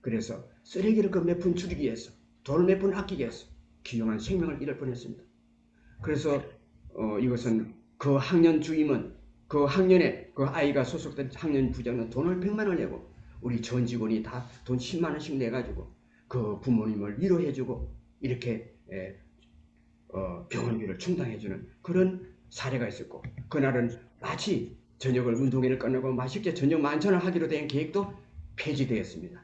그래서 쓰레기를 그 몇 푼 줄이기 위해서 돈을 몇 푼 아끼기 위해서 귀중한 생명을 잃을 뻔했습니다. 그래서 이것은 그 학년 주임은 그 학년에 그 아이가 소속된 학년 부장은 돈을 100만 원 내고 우리 전 직원이 다 돈 10만 원씩 내가지고 그 부모님을 위로해주고 이렇게 병원비를 충당해주는 그런 사례가 있었고 그날은 마치 저녁을 운동회를 끝내고 맛있게 저녁 만찬을 하기로 된 계획도 폐지되었습니다.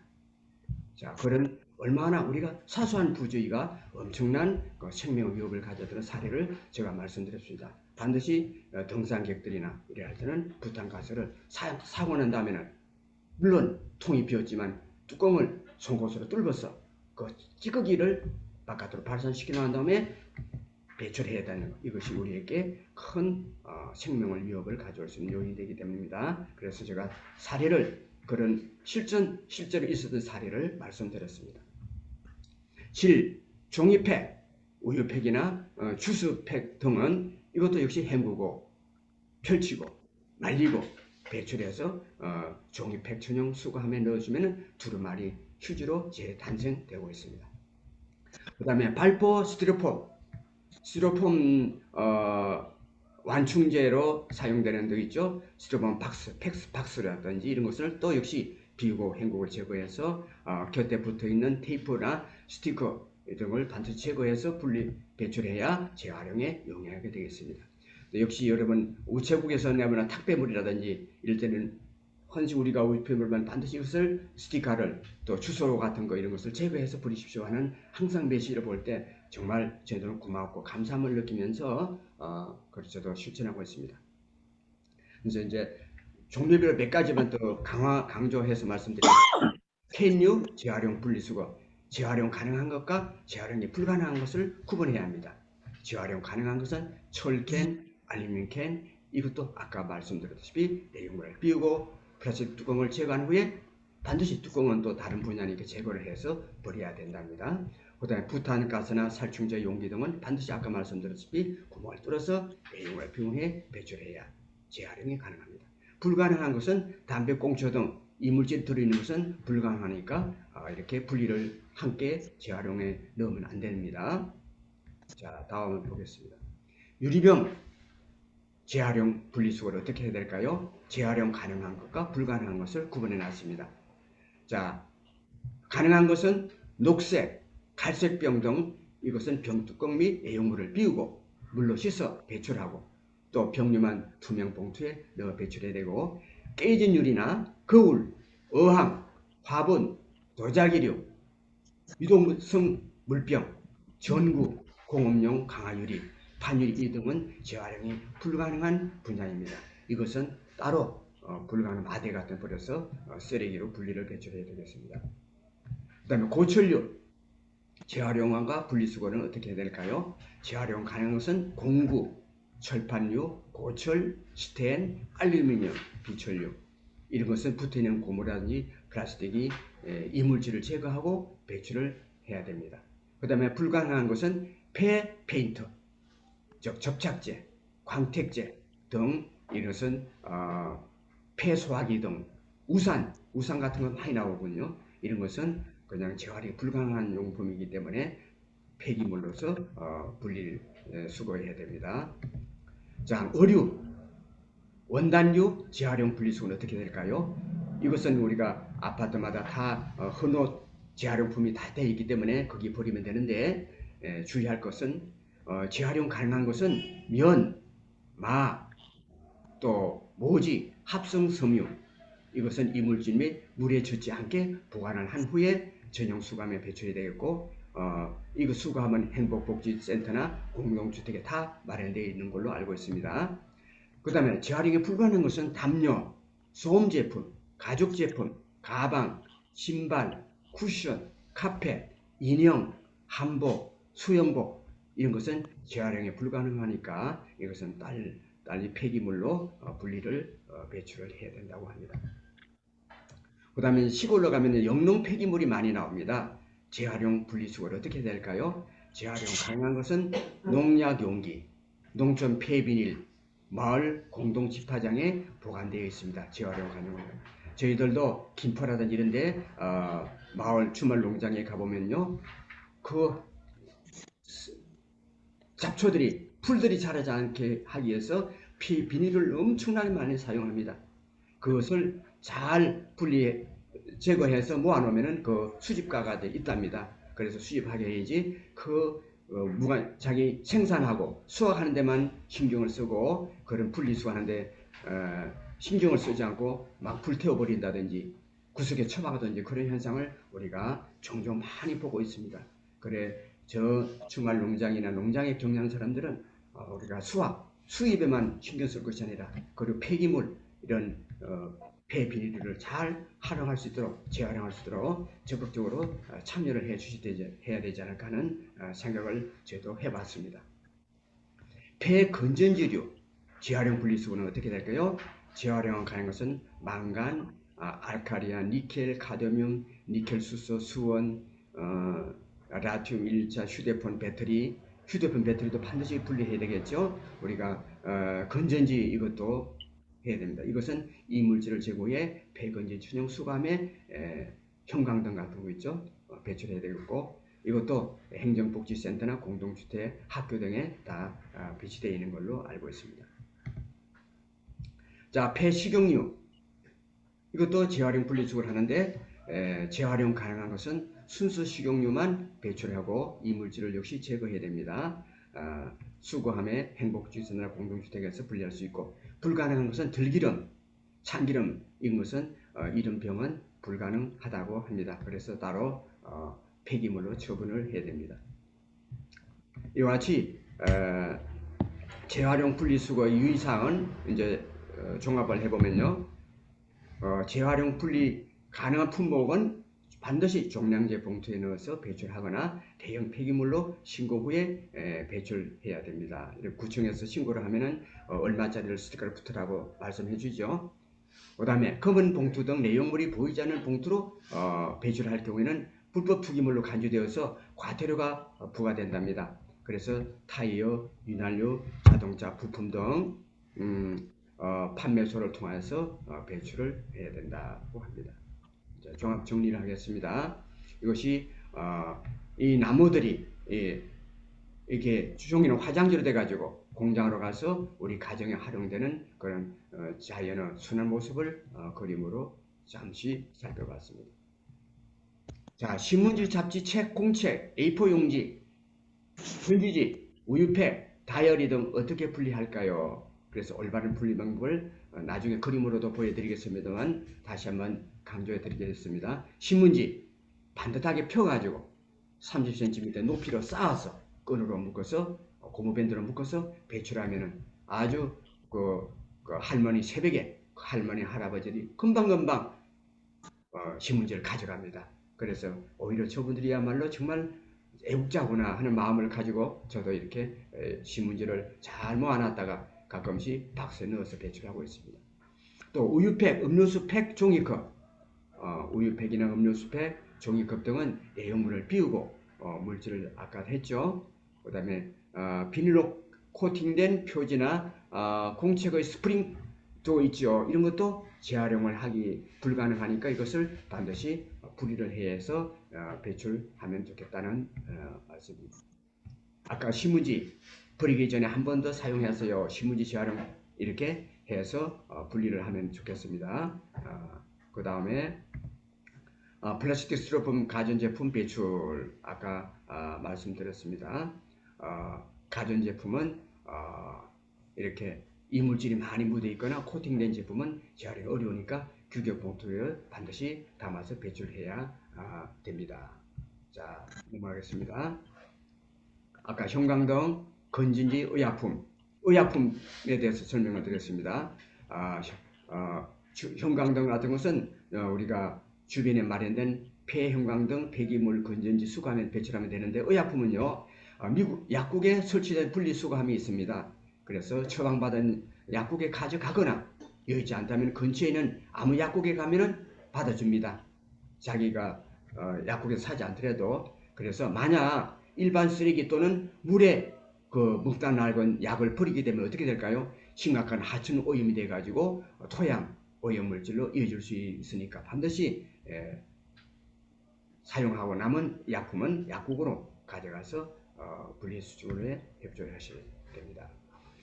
자, 그런 얼마나 우리가 사소한 부주의가 엄청난 생명 위협을 가져드는 사례를 제가 말씀드렸습니다. 반드시 등산객들이나 이래 할 때는 부탄가스를 사고 난 다음에는 물론 통이 비었지만 뚜껑을 송곳으로 뚫어서 그 찌꺼기를 바깥으로 발산시켜 놓은 다음에 배출해야 되는 것. 이것이 우리에게 큰 생명을 위협을 가져올 수 있는 요인이 되기 때문입니다. 그래서 제가 사례를 그런 실제로 있었던 사례를 말씀드렸습니다. 종이팩, 우유팩이나 주스팩 등은 이것도 역시 헹구고 펼치고 말리고 배출해서 종이팩 전용 수거함에 넣어주면 두루마리 휴지로 재탄생되고 있습니다. 그 다음에 발포 스티로폼 완충제로 사용되는 데 있죠. 스티로폼 박스, 팩스 박스라든지 이런 것을 또 역시 비우고 헹구고 제거해서 곁에 붙어있는 테이프나 스티커 등을 반드시 제거해서 분리 배출해야 재활용에 용이하게 되겠습니다. 역시 여러분 우체국에서 내거나 택배물이라든지 이럴 때는 헌시 우리가 우편물만 반드시 이것을 스티커를 또 주소 같은 거 이런 것을 제거해서 버리십시오 하는 항상 메시지를 볼 때 정말 저희들은 고맙고 감사함을 느끼면서 그걸 저도 실천하고 있습니다. 그래서 이제 종류별로 몇 가지만 더 강조해서 말씀드리겠습니다. 캔류, 재활용 분리수거. 재활용 가능한 것과 재활용이 불가능한 것을 구분해야 합니다. 재활용 가능한 것은 철캔, 알루미늄캔, 이것도 아까 말씀드렸다시피 내용물을 비우고 플라스틱 뚜껑을 제거한 후에 반드시 뚜껑은 또 다른 분야니까 제거를 해서 버려야 된답니다. 그 다음에 부탄가스나 살충제 용기 등은 반드시 아까 말씀드렸다시피 구멍을 뚫어서 내용물을 비운 후에 배출해야 재활용이 가능합니다. 불가능한 것은 담배 꽁초 등 이물질 들어있는 것은 불가능하니까 이렇게 분리를 함께 재활용에 넣으면 안 됩니다. 자, 다음을 보겠습니다. 유리병 재활용 분리수거를 어떻게 해야 될까요? 재활용 가능한 것과 불가능한 것을 구분해 놨습니다. 자, 가능한 것은 녹색, 갈색 병 등 이것은 병뚜껑 및 내용물을 비우고 물로 씻어 배출하고 또 병류만 투명 봉투에 넣어 배출해야 되고, 깨진 유리나 거울, 어항, 화분, 도자기류, 유독성 물병, 전구, 공업용 강화유리, 판유리 등은 재활용이 불가능한 분야입니다. 이것은 따로 불가능한 마대 같은 버려서 쓰레기로 분리를 배출해야 되겠습니다. 그 다음에 고철류, 재활용과 분리수거는 어떻게 해야 될까요? 재활용 가능한 것은 공구, 철판류, 고철, 스텐, 알루미늄, 비철류, 이런 것은 붙어있는 고무라든지 플라스틱이 이물질을 제거하고 배출을 해야 됩니다. 그 다음에 불가능한 것은 폐 페인트, 즉 접착제, 광택제 등 이것은 폐 소화기 등 우산 같은 건 많이 나오군요. 이런 것은 그냥 재활용이 불가능한 용품이기 때문에 폐기물로서 분리를 수거해야 됩니다. 자, 의류, 원단류 재활용 분리수거는 어떻게 될까요? 이것은 우리가 아파트마다 다 헌옷 재활용품이 다 되어 있기 때문에 거기 버리면 되는데, 주의할 것은 재활용 가능한 것은 면, 마, 또 모지, 합성 섬유, 이것은 이물질 및 물에 젖지 않게 보관을 한 후에 전용 수거함에 배출이 되겠고, 이거 수거하면 행복복지센터나 공동주택에 다 마련되어 있는 걸로 알고 있습니다. 그 다음에 재활용이 불가능한 것은 담요, 소음제품, 가죽제품, 가방, 신발, 쿠션, 카펫, 인형, 한복, 수영복, 이런 것은 재활용이 불가능하니까 이것은 빨리 폐기물로 분리를 배출을 해야 된다고 합니다. 그 다음에 시골로 가면 영농 폐기물이 많이 나옵니다. 재활용 분리수거를 어떻게 될까요? 재활용 가능한 것은 농약 용기, 농촌 폐비닐, 마을 공동 집화장에 보관되어 있습니다. 재활용 가능합니다. 저희들도 김포라든지 이런데 마을 주말 농장에 가보면요, 그 잡초들이 풀들이 자라지 않게 하기 위해서 비닐을 엄청나게 많이 사용합니다. 그것을 잘 제거해서 모아놓으면 그 수집가가 있답니다. 그래서 수집하게 해야지 자기 생산하고 수확하는 데만 신경을 쓰고 그런 분리수거하는데 신경을 쓰지 않고 막 불태워버린다든지 구석에 처박아든지 그런 현상을 우리가 종종 많이 보고 있습니다. 그래 저 주말 농장이나 농장에 경영하는 사람들은 우리가 수입에만 신경 쓸 것이 아니라 그리고 폐기물 이런 폐비닐을 잘 활용할 수 있도록 재활용할 수 있도록 적극적으로 참여를 해야 되지 않을까 하는 생각을 저도 해봤습니다. 폐건전지류 재활용 분리수거는 어떻게 될까요? 재활용 가능한 것은 망간, 알카리아, 니켈, 카드뮴, 니켈 수소, 수원, 라튬 1차 휴대폰 배터리도 반드시 분리해야 되겠죠. 우리가 건전지 이것도 해야 됩니다. 이것은 이물질을 제거해 폐건지 천연 수감에 형광등 같은 거 있죠. 배출해야 되겠고, 이것도 행정복지센터나 공동주택, 학교 등에 다 배치되어 있는 걸로 알고 있습니다. 자, 폐식용유 이것도 재활용 분리수거를 하는데 재활용 가능한 것은 순수 식용유만 배출하고 이물질을 역시 제거해야 됩니다. 수거함에 행복주센터나 공동주택에서 분리할 수 있고, 불가능한 것은 들기름, 참기름 이런 것은 이런 병은 불가능하다고 합니다. 그래서 따로 폐기물로 처분을 해야 됩니다. 이와 같이 재활용 분리수거의 유의사항은 이제 종합을 해보면요. 재활용 분리 가능한 품목은 반드시 종량제 봉투에 넣어서 배출하거나 대형 폐기물로 신고 후에 배출해야 됩니다. 이렇게 구청에서 신고를 하면은 얼마짜리를 스티커를 붙으라고 말씀해 주죠. 그 다음에 검은 봉투 등 내용물이 보이지 않는 봉투로 배출할 경우에는 불법 투기물로 간주되어서 과태료가 부과된답니다. 그래서 타이어, 윤활유, 자동차 부품 등 판매소를 통해서 배출을 해야 된다고 합니다. 자, 종합 정리를 하겠습니다. 이것이 이 나무들이 이렇게 종이는 화장지로 돼가지고 공장으로 가서 우리 가정에 활용되는 그런 자연의 순한 모습을 그림으로 잠시 살펴봤습니다. 자, 신문지, 잡지, 책, 공책, A4 용지, 편지지, 우유팩, 다이어리 등 어떻게 분리할까요? 그래서 올바른 분리 방법을 나중에 그림으로도 보여드리겠습니다만 다시 한번 강조해 드리겠습니다. 신문지 반듯하게 펴가지고 30cm 높이로 쌓아서 끈으로 묶어서 고무밴드로 묶어서 배출하면은 아주 그 할머니 새벽에 할머니 할아버지들이 금방금방 신문지를 가져갑니다. 그래서 오히려 저분들이야말로 정말 애국자구나 하는 마음을 가지고 저도 이렇게 신문지를 잘 모아놨다가 가끔씩 박스에 넣어서 배출하고 있습니다. 또 우유팩, 음료수팩, 종이컵, 우유팩이나 음료수팩, 종이컵 등은 내용물을 비우고 물질을 아까 했죠. 그 다음에 비닐로 코팅된 표지나 공책의 스프링도 있죠. 이런 것도 재활용을 하기 불가능하니까 이것을 반드시 분리를 해서 배출하면 좋겠다는 말씀입니다. 아까 신문지 버리기 전에 한 번 더 사용해서요. 신문지 재활용 이렇게 해서 분리를 하면 좋겠습니다. 그 다음에 플라스틱 스티로폼 가전제품 배출 아까 말씀드렸습니다. 가전제품은 이렇게 이물질이 많이 묻어 있거나 코팅된 제품은 재활용이 어려우니까 규격 봉투에 반드시 담아서 배출해야 됩니다. 자, 넘어가겠습니다. 아까 형광등, 건전지, 의약품에 대해서 설명을 드렸습니다. 형광등 같은 것은 우리가 주변에 마련된 폐형광등, 폐기물, 건전지 수거하면 배출하면 되는데 의약품은요. 미국 약국에 설치된 분리수거함이 있습니다. 그래서 처방받은 약국에 가져가거나 여의치 않다면 근처에 있는 아무 약국에 가면은 받아줍니다. 자기가 약국에서 사지 않더라도. 그래서 만약 일반 쓰레기 또는 물에 묵다 낡은 약을 버리게 되면 어떻게 될까요? 심각한 하천 오염이 돼가지고 토양 오염물질로 이어질 수 있으니까 반드시 사용하고 남은 약품은 약국으로 가져가서 분리수거에 협조하셔야 됩니다.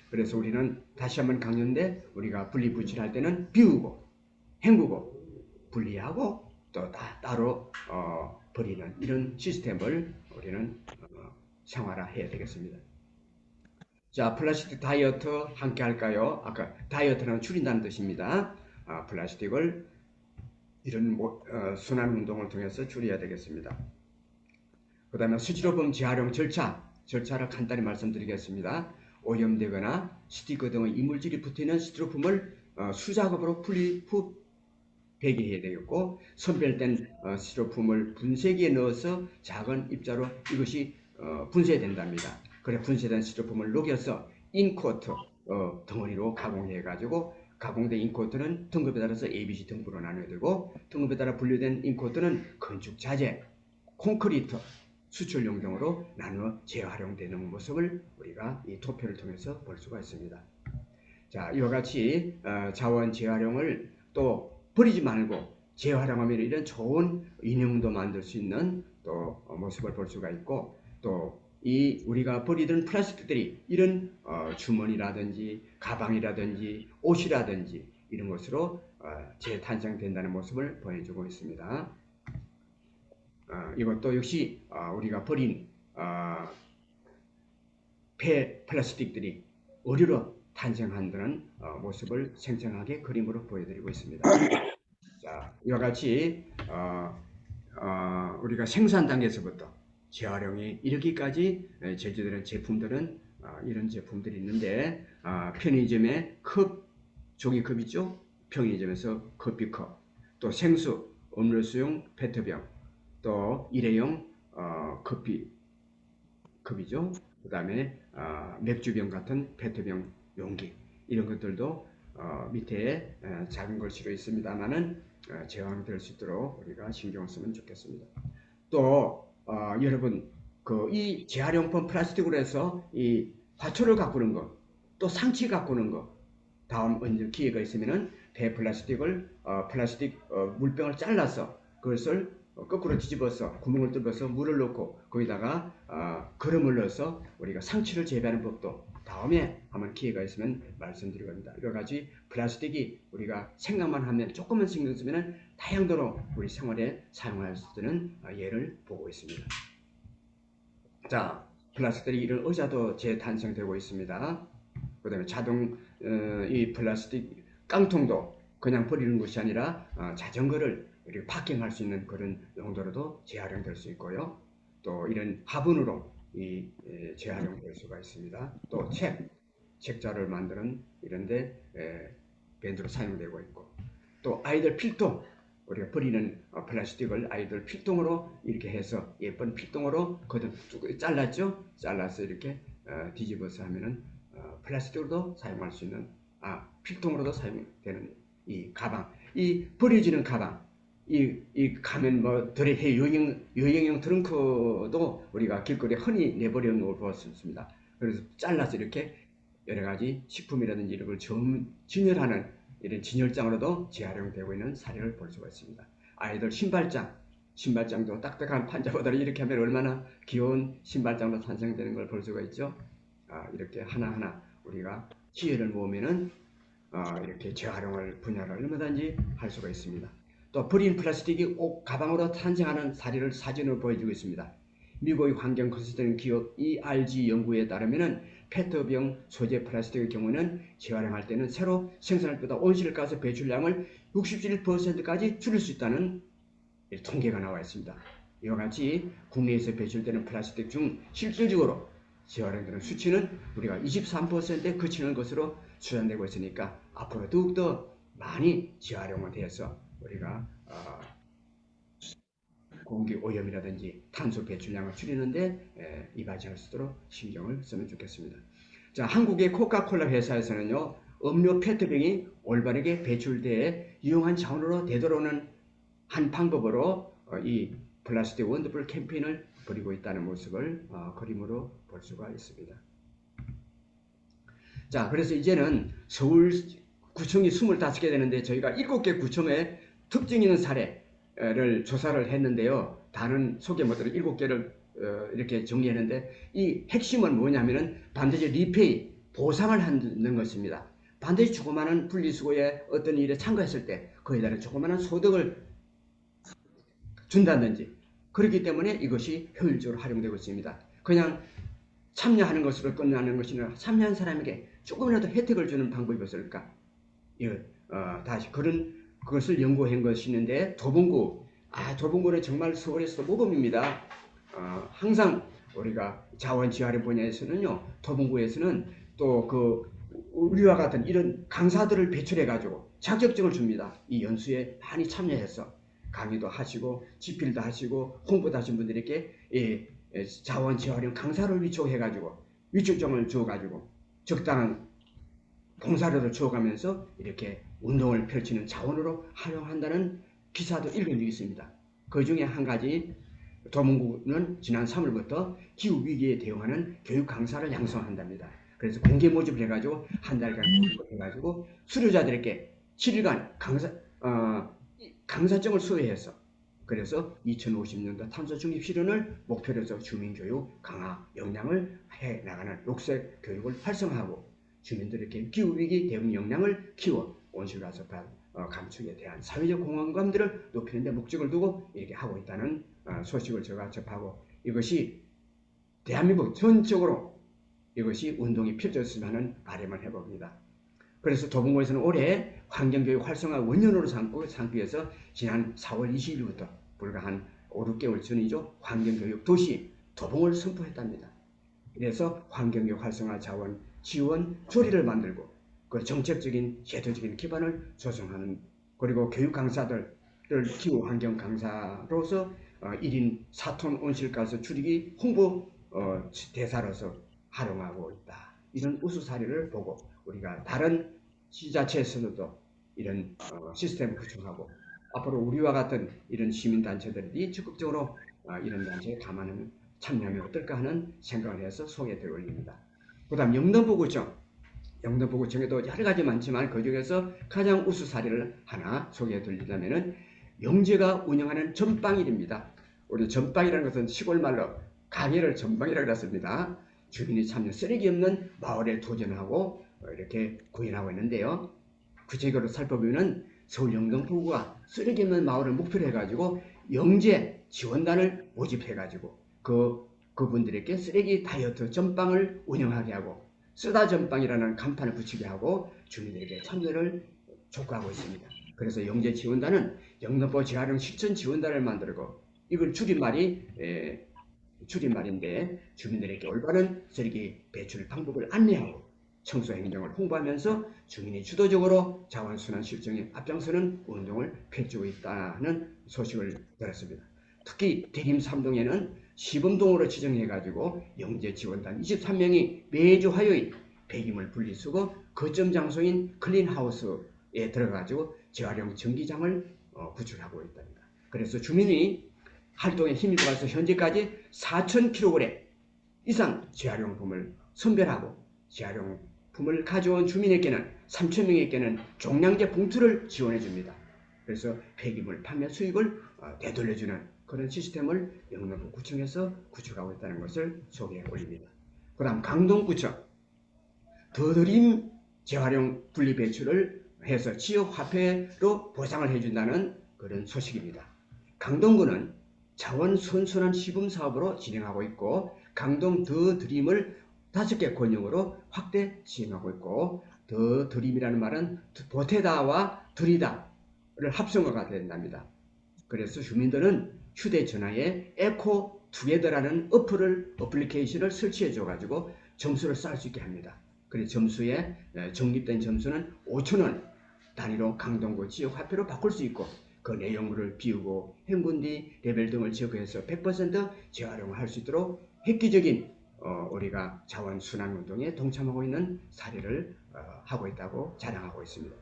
그래서 우리는 다시 한번 강조인데 우리가 분리 분출할 때는 비우고 헹구고 분리하고 또 따로 버리는 이런 시스템을 우리는 생활화해야 되겠습니다. 자, 플라스틱 다이어트 함께 할까요? 아까 다이어트는 줄인다는 뜻입니다. 플라스틱을 이런 순환 운동을 통해서 줄여야 되겠습니다. 그 다음에 수지로품 재활용 절차를 간단히 말씀드리겠습니다. 오염되거나 스티커 등의 이물질이 붙어있는 스티로폼을 수작업으로 분리 후 배기해야 되겠고 선별된 스티로폼을 분쇄기에 넣어서 작은 입자로 이것이 분쇄된답니다. 그래 분쇄된 스티로폼을 녹여서 인코트 덩어리로 가공해 가지고 가공된 인코트는 등급에 따라서 ABC 등급으로 나눠야 되고 등급에 따라 분류된 인코트는 건축 자재, 콘크리트, 수출용 등으로 나누어 재활용되는 모습을 우리가 이 도표를 통해서 볼 수가 있습니다. 자, 이와 같이 자원 재활용을 또 버리지 말고 재활용하면 이런 좋은 인형도 만들 수 있는 또 모습을 볼 수가 있고 또 이 우리가 버리던 플라스틱들이 이런 주머니라든지 가방이라든지 옷이라든지 이런 것으로 재탄생된다는 모습을 보여주고 있습니다. 이것도 역시 우리가 버린 폐 플라스틱들이 의류로 탄생한다는 모습을 생생하게 그림으로 보여드리고 있습니다. 자, 이와 같이 우리가 생산 단계에서부터 재활용이 이렇게까지 제조되는 제품들은 이런 제품들이 있는데 편의점의 컵, 종이컵 있죠? 편의점에서 커피컵, 또 생수, 음료수용 페트병, 또 일회용 커피컵이죠. 그 다음에 맥주병 같은 페트병 용기 이런 것들도 밑에 작은 글씨로 있습니다만은 제왕될 수 있도록 우리가 신경 쓰면 좋겠습니다. 또 여러분 이 재활용품 플라스틱으로 해서 이 화초를 가꾸는 거, 또 상치 가꾸는 거, 다음 언제 기회가 있으면은 대플라스틱을 플라스틱 물병을 잘라서 그것을 거꾸로 뒤집어서 구멍을 뚫어서 물을 넣고 거기다가 거름을 넣어서 우리가 상치를 재배하는 법도 다음에 한번 기회가 있으면 말씀드리겠습니다. 여러 가지 플라스틱이 우리가 생각만 하면 조금만 신경 쓰면 다양도로 우리 생활에 사용할 수 있는 예를 보고 있습니다. 자, 플라스틱이 이런 의자도 재탄생되고 있습니다. 그 다음에 이 플라스틱 깡통도 그냥 버리는 것이 아니라 자전거를 이렇게 파킹할 수 있는 그런 용도로도 재활용될 수 있고요. 또 이런 화분으로 재활용될 수가 있습니다. 또 책자를 만드는 이런데 밴드로 사용되고 있고, 또 아이들 필통, 우리가 버리는 플라스틱을 아이들 필통으로 이렇게 해서 예쁜 필통으로 잘랐죠? 잘라서 이렇게 뒤집어서 하면은 플라스틱으로도 사용할 수 있는 필통으로도 사용되는 이 가방, 이 버려지는 가방, 이 가면 뭐 드레해 여행용 트렁크도 우리가 길거리에 흔히 내버려 놓을 수 있습니다. 그래서 잘라서 이렇게 여러 가지 식품이라든지 이런 걸 진열하는 이런 진열장으로도 재활용되고 있는 사례를 볼 수가 있습니다. 아이들 신발장도 딱딱한 판자보다를 이렇게 하면 얼마나 귀여운 신발장으로 탄생되는 걸 볼 수가 있죠. 이렇게 하나하나 우리가 기회를 모으면은 이렇게 재활용할 분야를 얼마든지 할 수가 있습니다. 또 버린 플라스틱이 옷 가방으로 탄생하는 사례를 사진으로 보여주고 있습니다. 미국의 환경 컨설팅 기업 ERG 연구에 따르면 페트병 소재 플라스틱의 경우는 재활용할 때는 새로 생산할 때보다 온실가스 배출량을 67%까지 줄일 수 있다는 통계가 나와 있습니다. 이와 같이 국내에서 배출되는 플라스틱 중 실질적으로 재활용되는 수치는 우리가 23%에 그치는 것으로 추산되고 있으니까 앞으로 더욱더 많이 재활용을 해서 우리가 공기 오염이라든지 탄소 배출량을 줄이는데 이바지할 수 있도록 신경을 쓰면 좋겠습니다. 자, 한국의 코카콜라 회사에서는요, 음료 페트병이 올바르게 배출돼 유용한 자원으로 되돌아오는 한 방법으로 이 플라스틱 원더풀 캠페인을 벌이고 있다는 모습을 그림으로 볼 수가 있습니다. 자, 그래서 이제는 서울 구청이 25개 되는데 저희가 7개 구청의 특징 있는 사례를 조사를 했는데요. 다른 소개 못드린 7개를 이렇게 정리했는데 이 핵심은 뭐냐면은 반드시 리페이, 보상을 하는 것입니다. 반드시 조그마한 분리수거에 어떤 일에 참가했을 때 그에 따른 조그마한 소득을 준다든지 그렇기 때문에 이것이 효율적으로 활용되고 있습니다. 그냥 참여하는 것으로 끝나는 것이 아니라 참여한 사람에게 조금이라도 혜택을 주는 방법이 없을까? 다시 그것을 연구한 것이 있는데 도봉구는 정말 서울에서도 모범입니다. 항상 우리가 자원 재활용 분야에서는요, 도봉구에서는 또 우리와 같은 이런 강사들을 배출해 가지고 자격증을 줍니다. 이 연수에 많이 참여해서 강의도 하시고 집필도 하시고 홍보도 하신 분들에게 자원 재활용 강사를 위촉해 가지고 위촉점을 주어 가지고 적당한 봉사료를 주어가면서 이렇게 운동을 펼치는 자원으로 활용한다는 기사도 읽은 적이 있습니다. 그 중에 한 가지 도문구는 지난 3월부터 기후위기에 대응하는 교육 강사를 양성한답니다. 그래서 공개 모집을 해가지고 한 달간 모집을 해가지고 수료자들에게 7일간 강사증을 수여해서 그래서 2050년도 탄소 중립 실현을 목표로 해서 주민교육 강화 역량을 해나가는 녹색 교육을 활성화하고 주민들에게 기후위기 대응 역량을 키워 온실가스 감축에 대한 사회적 공감들을 높이는 데 목적을 두고 이렇게 하고 있다는 소식을 제가 접하고 이것이 대한민국 전적으로 이것이 운동이 펼쳐졌으면 하는 바람을 해봅니다. 그래서 도봉구에서는 올해 환경교육 활성화 원년으로 삼기 위해서 지난 4월 20일부터 불과 한 5, 6개월 전이죠. 환경교육 도시 도봉을 선포했답니다. 그래서 환경력 활성화 자원 지원 조리를 만들고 그 정책적인 제도적인 기반을 조성하는, 그리고 교육 강사들을 기후 환경 강사로서 1인 4톤 온실가스 줄이기 홍보 대사로서 활용하고 있다. 이런 우수 사례를 보고 우리가 다른 지자체에서도 이런 시스템을 구축하고 앞으로 우리와 같은 이런 시민단체들이 적극적으로 이런 단체에 참여하면 어떨까 하는 생각을 해서 소개해 올립니다. 그 다음 영등포구청. 영등포구청에도 여러 가지 많지만 그 중에서 가장 우수 사례를 하나 소개해 드리자면은 영재가 운영하는 전빵일입니다. 우리 전빵이라는 것은 시골 말로 가게를 전빵이라고 했습니다. 주민이 참여 쓰레기 없는 마을에 도전하고 이렇게 구현하고 있는데요. 구체적으로 살펴보면 서울 영등포구가 쓰레기 없는 마을을 목표로 해가지고 영재 지원단을 모집해가지고 그분들에게 쓰레기 다이어트 전빵을 운영하게 하고 쓰다 전빵이라는 간판을 붙이게 하고 주민들에게 참여를 촉구하고 있습니다. 그래서 영재 지원단은 영등포 재활용 실천 지원단을 만들고, 이걸 줄임말인데 주민들에게 올바른 쓰레기 배출 방법을 안내하고 청소 행정을 홍보하면서 주민이 주도적으로 자원순환 실정에 앞장서는 운동을 펼치고 있다는 소식을 들었습니다. 특히 대림 3동에는 시범동으로 지정해가지고 영재 지원단 23명이 매주 화요일 폐기물 분리수거 거점 장소인 클린하우스에 들어가지고 재활용 전기장을 구축하고 있답니다. 그래서 주민이 활동에 힘을 들어서 현재까지 4,000kg 이상 재활용품을 선별하고 재활용품을 가져온 주민에게는 3,000명에게는 종량제 봉투를 지원해 줍니다. 그래서 폐기물 판매 수익을 되돌려주는 그런 시스템을 영등포구청에서 구축하고 있다는 것을 소개해 올립니다. 그 다음 강동구청. 더드림 재활용 분리 배출을 해서 지역화폐로 보상을 해준다는 그런 소식입니다. 강동구는 자원 선순환 시범 사업으로 진행하고 있고, 강동 더 드림을 5개 권역으로 확대 시행하고 있고, 더 드림이라는 말은 보태다와 드리다를 합성어가 된답니다. 그래서 주민들은 휴대전화에 에코 투게더라는 어플리케이션을 설치해 줘가지고 점수를 쌓을 수 있게 합니다. 그래서 점수에 적립된 점수는 5,000원 단위로 강동구 지역 화폐로 바꿀 수 있고, 그 내용물을 비우고 헹군 뒤 레벨 등을 제거해서 100% 재활용을 할 수 있도록 획기적인 우리가 자원순환 운동에 동참하고 있는 사례를 하고 있다고 자랑하고 있습니다.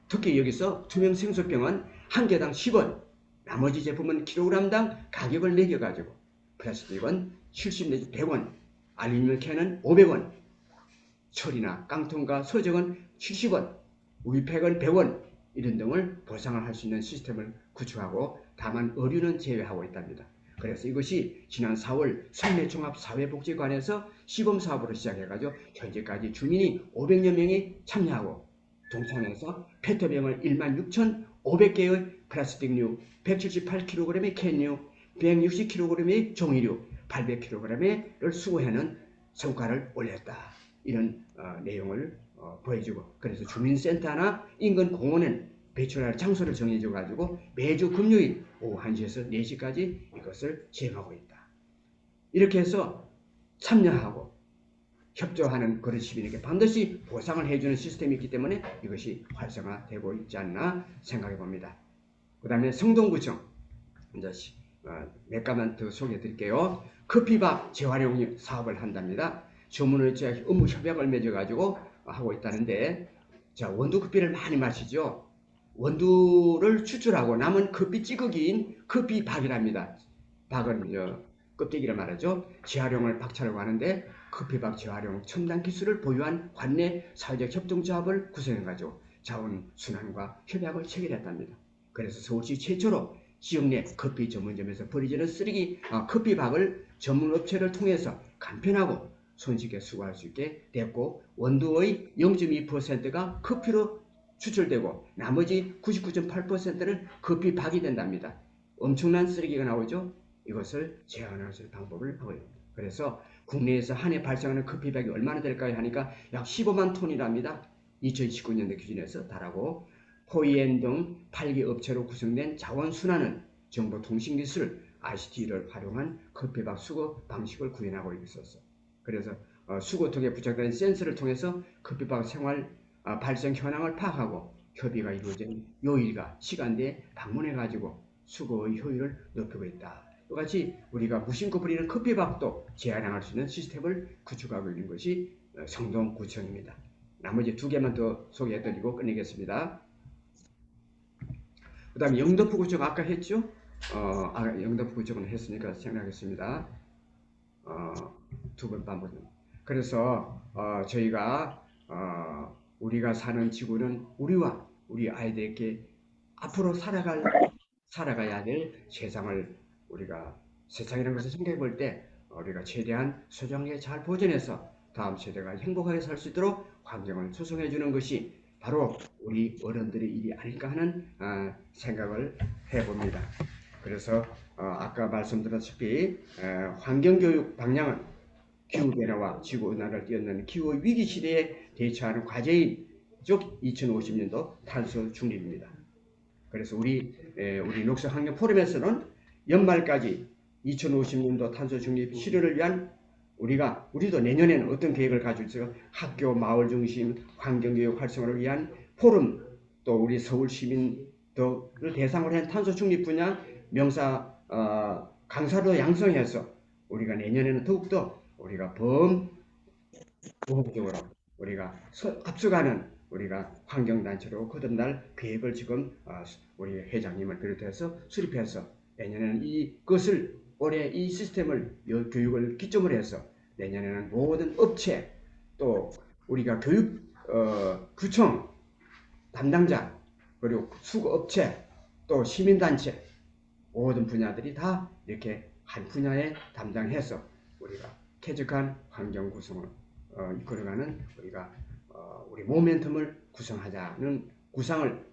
특히 여기서 투명 생수병은 한 개당 10원, 나머지 제품은 킬로그램당 가격을 매겨가지고 플라스틱은 70 내지 100원, 알루미늄 캔은 500원, 철이나 깡통과 서적은 70원, 우유팩은 100원 이런 등을 보상을 할 수 있는 시스템을 구축하고, 다만 의류는 제외하고 있답니다. 그래서 이것이 지난 4월 성내종합사회복지관에서 시범사업으로 시작해가지고 현재까지 주민이 500여 명이 참여하고 동참해서 페트병을 16,500개의 플라스틱류, 178kg의 캔류, 160kg의 종이류, 800kg를 수거하는 성과를 올렸다. 이런 내용을 보여주고, 그래서 주민센터나 인근 공원은 배출할 장소를 정해줘 가지고 매주 금요일 오후 1시에서 4시까지 이것을 시행하고 있다. 이렇게 해서 참여하고 협조하는 그런 시민에게 반드시 보상을 해주는 시스템이 있기 때문에 이것이 활성화되고 있지 않나 생각해 봅니다. 그 다음에 성동구청, 이제 몇 가지만 더 소개해 드릴게요. 커피밥 재활용 사업을 한답니다. 주문업체 업무 협약을 맺어가지고 하고 있다는데, 자, 원두 커피를 많이 마시죠. 원두를 추출하고 남은 커피 찌꺼기인 커피박이랍니다. 박은 껍데기를 말하죠. 재활용을 박차라고 하는데, 커피박 재활용 첨단 기술을 보유한 관내 사회적 협동조합을 구성해가지고 자원순환과 협약을 체결했답니다. 그래서 서울시 최초로 지역 내 커피 전문점에서 버려지는 쓰레기 커피박을 전문업체를 통해서 간편하고 손쉽게 수거할 수 있게 됐고, 원두의 0.2%가 커피로 추출되고 나머지 99.8%는 커피박이 된답니다. 엄청난 쓰레기가 나오죠. 이것을 제한할 수 있는 방법을 하고 있습니다. 그래서 국내에서 한 해 발생하는 커피박이 얼마나 될까요 하니까 약 15만 톤이랍니다. 2019년도 기준에서 달하고, 포이엔 등 8개 업체로 구성된 자원순환은 정보통신기술, ICT를 활용한 커피밥 수거 방식을 구현하고 있었어. 그래서 수거통에 부착된 센서를 통해서 커피밥 생활 발생 현황을 파악하고 협의가 이루어진 요일과 시간대에 방문해가지고 수거의 효율을 높이고 있다. 똑같이 우리가 무심코 뿌리는 커피밥도 재활용할 수 있는 시스템을 구축하고 있는 것이 성동구청입니다. 나머지 두 개만 더 소개해드리고 끝내겠습니다. 그 다음에 영등포구청 아까 했죠? 영등포구청은 했으니까 생각하겠습니다. 두 번 반복. 그래서 저희가 우리가 사는 지구는 우리와 우리 아이들에게 앞으로 살아가야 될 세상을 우리가 세상이라는 것을 생각해 볼 때 우리가 최대한 소중하게 잘 보존해서 다음 세대가 행복하게 살 수 있도록 환경을 조성해 주는 것이 바로 우리 어른들의 일이 아닐까 하는 생각을 해봅니다. 그래서 아까 말씀드렸다시피 환경교육 방향은 기후변화와 지구온난화를 뛰어넘는 기후 위기 시대에 대처하는 과제인 즉 2050년도 탄소 중립입니다. 그래서 우리 녹색 환경 포럼에서는 연말까지 2050년도 탄소 중립 실현을 위한 우리도 내년에는 어떤 계획을 가지고 있어요? 학교, 마을 중심 환경교육 활성화를 위한 포럼, 또 우리 서울 시민들을 대상으로 한 탄소 중립 분야 명사 강사도 양성해서 우리가 내년에는 더욱더 우리가 범보복적으로 우리가 앞서가는 우리가 환경단체로 거듭날 계획을 지금 우리 회장님을 비롯해서 수립해서 내년에는 이것을 올해 이 시스템을 교육을 기점으로 해서 내년에는 모든 업체 또 우리가 구청 담당자 그리고 수거업체 또 시민단체 모든 분야들이 다 이렇게 한 분야에 담당해서 우리가 쾌적한 환경 구성을 이끌어가는 우리 모멘텀을 구성하자는 구상을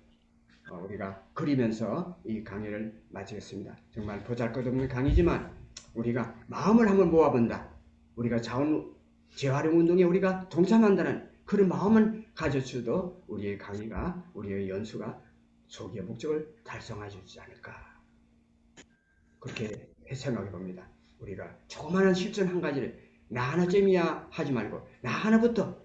우리가 그리면서 이 강의를 마치겠습니다. 정말 보잘것없는 강의지만 우리가 마음을 한번 모아본다. 우리가 자원 재활용 운동에 우리가 동참한다는 그런 마음을 가져줘도 우리의 강의가 우리의 연수가 소기의 목적을 달성할 수 있지 않을까 그렇게 생각해 봅니다. 우리가 조그마한 실천 한 가지를 나 하나쯤이야 하지 말고 나 하나부터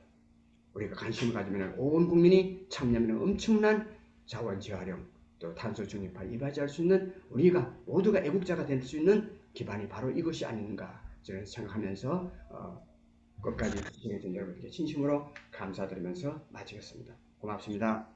우리가 관심을 가지면 온 국민이 참여하면 엄청난 자원 재활용 또 탄소 중립화에 이바지할 수 있는 우리가 모두가 애국자가 될 수 있는 기반이 바로 이것이 아닌가 저는 생각하면서 끝까지 시청해주신 여러분께 진심으로 감사드리면서 마치겠습니다. 고맙습니다.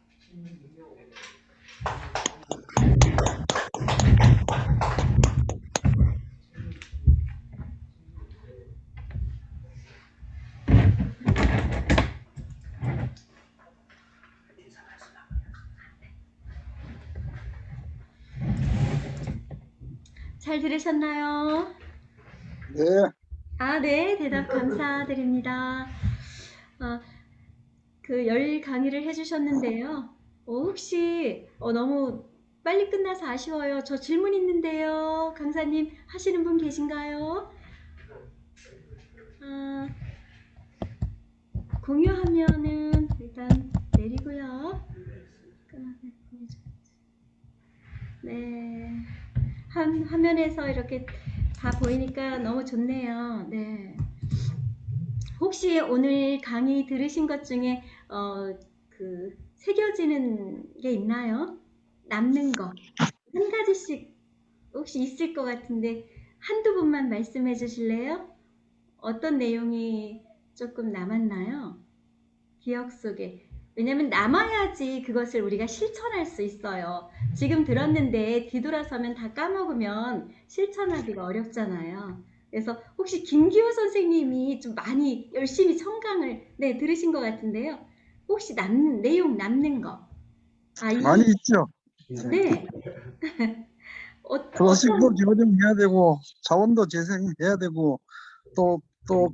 잘 들으셨나요? 네, 네, 대답 감사드립니다. 그 열 강의를 해주셨는데요. 혹시 너무 빨리 끝나서 아쉬워요. 저 질문 있는데요. 강사님 하시는 분 계신가요? 공유하면은 일단 내리고요. 네, 화면에서 이렇게 다 보이니까 너무 좋네요. 네. 혹시 오늘 강의 들으신 것 중에 새겨지는 게 있나요? 남는 거 한 가지씩 혹시 있을 것 같은데 한두 분만 말씀해 주실래요? 어떤 내용이 조금 남았나요? 기억 속에. 왜냐면 남아야지 그것을 우리가 실천할 수 있어요. 지금 들었는데 뒤돌아서면 다 까먹으면 실천하기가 어렵잖아요. 그래서 혹시 김기호 선생님이 좀 많이 열심히 청강을 들으신 것 같은데요. 혹시 내용 남는 거. 많이 있죠. 네. 소식도 조정해야 되고 자원도 재생해야 되고 또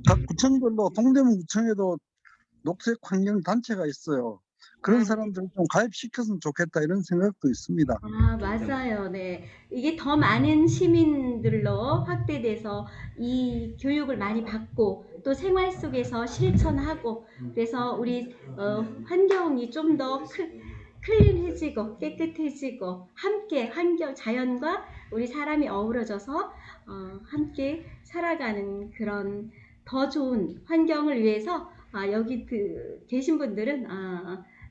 각 구청별로 동대문 구청에도 녹색 환경 단체가 있어요. 그런 사람들을 좀 가입시켰으면 좋겠다 이런 생각도 있습니다. 맞아요. 네. 이게 더 많은 시민들로 확대돼서 이 교육을 많이 받고 또 생활 속에서 실천하고 그래서 우리 환경이 좀 더 클린해지고 깨끗해지고 함께 환경, 자연과 우리 사람이 어우러져서 함께 살아가는 그런 더 좋은 환경을 위해서 여기 계신 분들은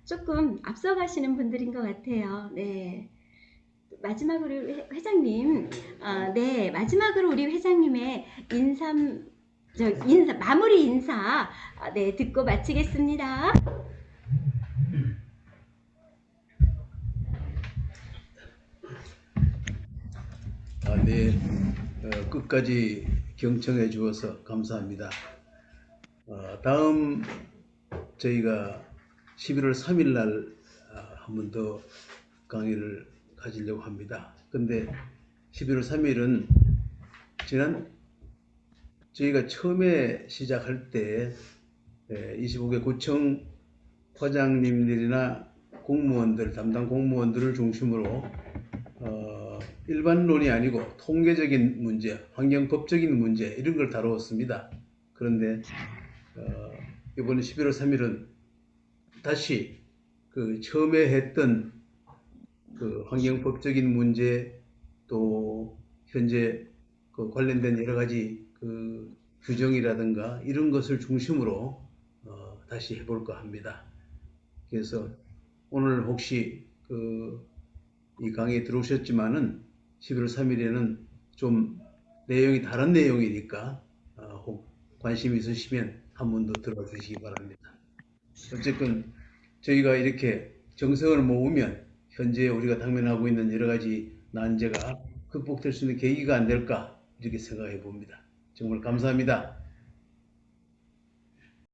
조금 앞서가시는 분들인 것 같아요. 네. 마지막으로 회장님, 네, 마지막으로 우리 회장님의 마무리 인사, 네, 듣고 마치겠습니다. 네, 끝까지 경청해 주어서 감사합니다. 다음 저희가 11월 3일 날 한 번 더 강의를 가지려고 합니다. 근데 11월 3일은 저희가 처음에 시작할 때 25개 구청 과장님들이나 공무원들, 담당 공무원들을 중심으로 일반론이 아니고 통계적인 문제, 환경법적인 문제 이런 걸 다루었습니다. 그런데 이번 11월 3일은 다시 그 처음에 했던 그 환경법적인 문제 또 현재 그 관련된 여러 가지 그 규정이라든가 이런 것을 중심으로 다시 해볼까 합니다. 그래서 오늘 혹시 이 강의에 들어오셨지만은 11월 3일에는 좀 내용이 다른 내용이니까 혹 관심 있으시면 한 번 더 들어와 주시기 바랍니다. 어쨌든 저희가 이렇게 정성을 모으면 현재 우리가 당면하고 있는 여러 가지 난제가 극복될 수 있는 계기가 안 될까 이렇게 생각해 봅니다. 정말 감사합니다.